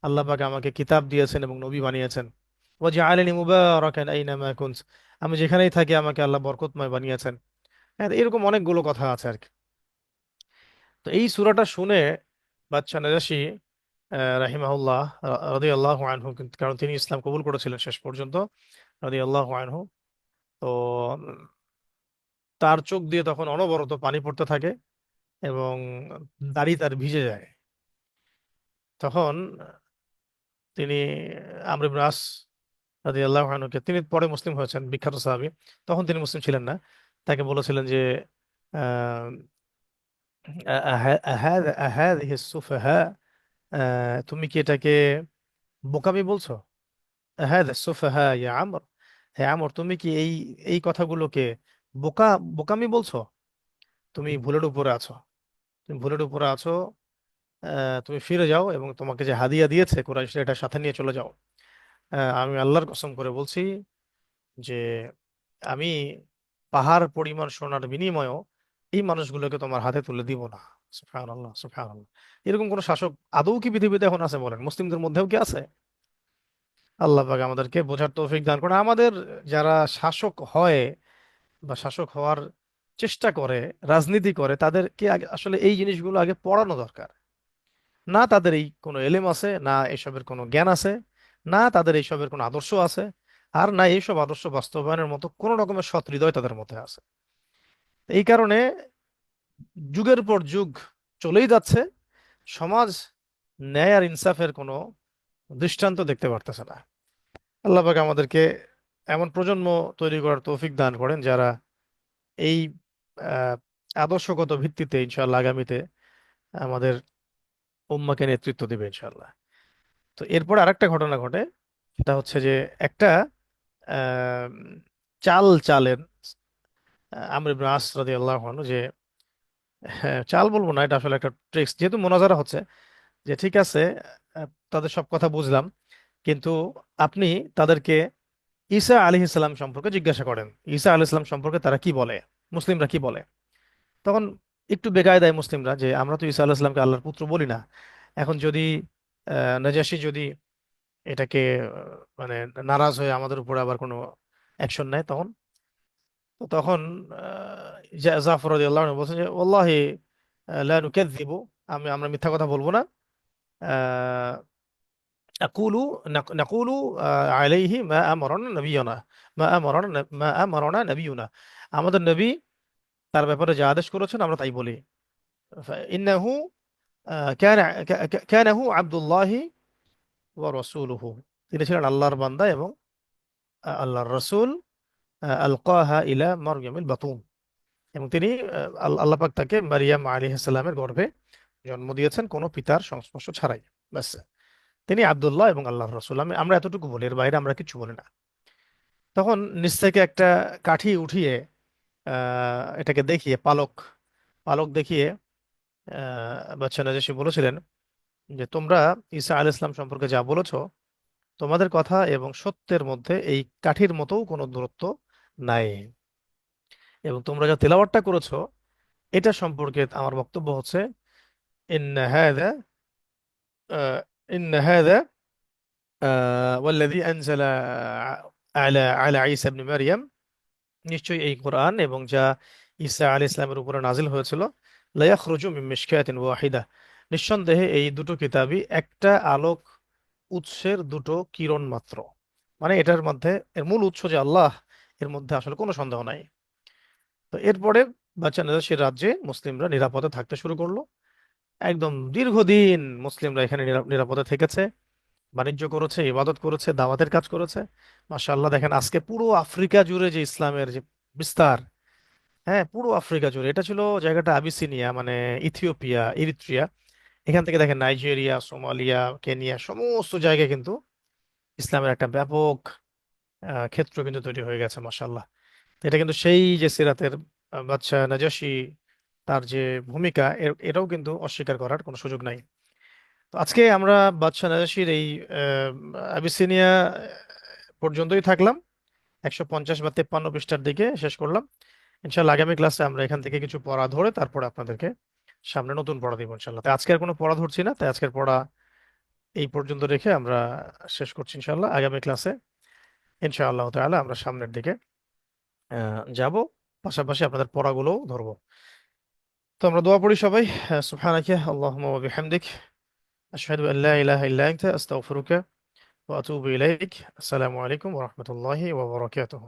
আল্লাহ পাক আমাকে কিতাব দিয়েছেন এবং নবী বানিয়েছেন। ওয়া জাআলানি মুবারাকান আইনামা কুনত, আমি যেখানেই থাকি আমাকে আল্লাহ বরকতময় বানিয়েছেন। হ্যাঁ, এরকম অনেকগুলো কথা আছে আর কি। তো এই সূরাটা শুনে বাদশা নাজাশী রাহিমাহুল্লাহ রাদিয়াল্লাহু আনহু, কারণ তিনি ইসলাম কবুল করেছিলেন শেষ পর্যন্ত, রাদিয়াল্লাহু আনহু, তো তার চোখ দিয়ে তখন অনবরত পানি পড়তে থাকে এবং দাড়ি তার ভিজে যায়। তখন তিনি আমর ইবনে আস রাদিয়াল্লাহু আনহুকে, তিনি পরে মুসলিম হয়েছেন, বিখ্যাত সাহাবী, তখন তিনি মুসলিম ছিলেন না, তাকে বলেছিলেন যে আহ, আহাদিহি সুফাহা, তুমি কি এটাকে বোকামি বলছো? আহাদা সুফাহা ইয়া আমর, হ্যাঁ আমর, তুমি কি এই এই কথাগুলোকে বোকা বোকামি বলছো? তুমি ভুলের উপরে আছো, তুমি ভুলের উপরে আছো। তুমি ফিরে যাও এবং তোমাকে যে হাদিয়া দিয়েছে কুরাইশ, এটা সাথে নিয়ে চলে যাও। আমি আল্লাহর কসম করে বলছি যে আমি পাহাড় পরিমাণ সোনার বিনিময়েও এই মানুষগুলোকে তোমার হাতে তুলে দিব না। সুবহানাল্লাহ, সুবহানাল্লাহ। এরকম কোন শাসক আদৌ কি পৃথিবীতে এখন আছে বলেন? মুসলিমদের মধ্যেও কি আছে? আল্লাহ পাক আমাদেরকে বোঝার তৌফিক দান করে। আমাদের যারা শাসক হয় বা শাসক হওয়ার চেষ্টা করে, রাজনীতি করে, তাদেরকে আসলে এই জিনিসগুলো আগে পড়ানো দরকার। না তাদের এই কোনো এলেম আছে, না এসবের কোনো জ্ঞান আছে, না তাদের এইসবের কোনো আদর্শ আছে, আর না এইসব আদর্শ বাস্তবায়নের মতো কোনো রকমের সৎ হৃদয় তাদের মধ্যে আছে। এই কারণে যুগের পর যুগ চলেই যাচ্ছে, সমাজ ন্যায় আর ইনসাফের কোনো দৃষ্টান্ত দেখতে পারতেছে না। আল্লাহ পাক আমাদেরকে এমন প্রজন্ম তৈরি করার তৌফিক দান করেন যারা এই আহ, আদর্শগত ভিত্তিতে ইনশাআল্লাহ আগামীতে আমাদের উম্মাকে নেতৃত্ব দেবে ইনশাআল্লাহ। তো এরপর আরেকটা ঘটনা ঘটে, সেটা হচ্ছে যে একটা আহ, চাল চালের আমর ইবনে আস রাদিয়াল্লাহু আনহু, যে হ্যাঁ, চাল বলবো না, এটা আসলে একটা ট্রিক্স, যেহেতু মোনাজারা হচ্ছে, যে ঠিক আছে তাদের সব কথা বুঝলাম, কিন্তু আপনি তাদেরকে ঈসা আলাইহিস সালাম সম্পর্কে জিজ্ঞাসা করেন, ঈসা আলাইহিস সালাম সম্পর্কে তারা কি বলে, মুসলিমরা কি বলে। তখন একটু বেকায়দায় মুসলিমরা, যে আমরা তো ঈসা আলাইহিস সালামকে আল্লাহর পুত্র বলি না। এখন যদি নাজাশী যদি এটাকে মানে নারাজ হয়ে আমাদের উপরে আবার কোনো অ্যাকশন নেয়, তখন তখন জাফর রাদিয়াল্লাহু আনহু বলছেন যে ওয়াল্লাহি লা নুকাযযিবু, আমরা মিথ্যা কথা বলবো না। আহ, আকুলু নাকুলু আলাইহি মা আমারানা নবিয়ুনা, মা আমারানা নবিয়ুনা, আমাদের নবী তার ব্যাপারে যা আদেশ করেছেন আমরা তাই বলি। ইন্নাহু কানা কানাহু আব্দুল্লাহি ওয়া রাসূলুহু, তিনি ছিলেন আল্লাহর বান্দা এবং আল্লাহর রাসূল। আলকাহা ইলা মারইয়ামিল বাতুন, এবং তিনি আল্লাহ পাক তাকে মারিয়াম আলাইহিস সালামের গর্ভে জন্ম দিয়েছেন কোনো পিতার সংস্পর্শ ছাড়াই। ব্যাস, তিনি আব্দুল্লাহ এবং আল্লাহর রাসূল। আমরা এতটুকু বলি, এর বাইরে আমরা কিছু বলি না। তখন নিচ থেকে একটা কাঠি উঠিয়ে এটাকে দেখিয়ে, পালক পালক দেখিয়ে বাদশা নাজাশী বলেছিলেন যে তোমরা ঈসা আলাইহিস সালাম সম্পর্কে যা বলেছো, তোমাদের কথা এবং সত্যের মধ্যে এই কাঠির মতোও কোনো দূরত্ব নাই, এবং তোমরা যা তেলাওয়াতটা করেছো এটা সম্পর্কে আমার বক্তব্য হচ্ছে ইন্না হাযা ইন্না হাযা ওয়াল্লাযী আনজালা আলা ঈসা ইবনে মারইয়াম, নিশ্চয়ই এই কোরআন এবং যা ঈসা আলাইহিস সালামের উপরে নাজিল হয়েছিল, লা ইয়াখরুজু মিন মিশকাতিন ওয়াহিদা, নিঃসন্দেহে এই দুটো কিতাবই একটা আলোক উৎসের দুটো কিরণ মাত্র। মানে এটার মধ্যে, এর মূল উৎস যে আল্লাহ, এর মধ্যে আসলে কোনো সন্দেহ নাই। তো এরপরে বাচ্চা নাজাশীর রাজ্যে মুসলিমরা নিরাপদে থাকতে শুরু করলো। একদম দীর্ঘদিন মুসলিমরা এখানে নিরাপদে থেকেছে, বাণিজ্য করেছে, ইবাদত করেছে, দাওয়াতের কাজ করেছে। মাশাআল্লাহ, দেখেন আজকে পুরো আফ্রিকা জুড়ে যে ইসলামের যে বিস্তার, হ্যাঁ, পুরো আফ্রিকা জুড়ে এটা ছিল। জায়গাটা আবিসিনিয়া, মানে ইথিওপিয়া, ইরিত্রিয়া। এখান থেকে দেখেন নাইজেরিয়া, সোমালিয়া, কেনিয়া, সমস্ত জায়গায় কিন্তু ইসলামের একটা ব্যাপক ক্ষেত্র কিন্তু তৈরি হয়ে গেছে, মাশাআল্লাহ। এটা কিন্তু সেই যে সিরাতের বাদশা নাজাশি, তার যে ভূমিকা, এটাও কিন্তু অস্বীকার করার কোনো সুযোগ নাই। তো আজকে আমরা বাদশা নাজাশির এই আবিসিনিয়া পর্যন্তই থাকলাম। 150 বা 53 পৃষ্ঠার দিকে শেষ করলাম। ইনশাল্লাহ আগামী ক্লাসে আমরা এখান থেকে কিছু পড়া ধরে তারপরে আপনাদেরকে সামনে নতুন পড়া দিব ইনশাল্লাহ। তাই আজকে আর কোনো পড়া ধরছি না, তাই আজকের পড়া এই পর্যন্ত রেখে আমরা শেষ করছি ইনশাল্লাহ। আগামী ক্লাসে ইনশাআল্লাহ তাআলা আমরা সামনের দিকে যাব, পাশাপাশি আপনাদের পড়াগুলোও ধরবো। তো আমরা দোয়া পড়ি সবাই। সুবহানাকা আল্লাহুম্মা ওয়া বিহামদিক, আশহাদু আল্লা ইলাহা ইল্লা আনতা, আস্তাগফিরুকা ওয়া আতুবু ইলাইক। আসসালামু আলাইকুম ওয়া রাহমাতুল্লাহি ওয়া বারাকাতুহু।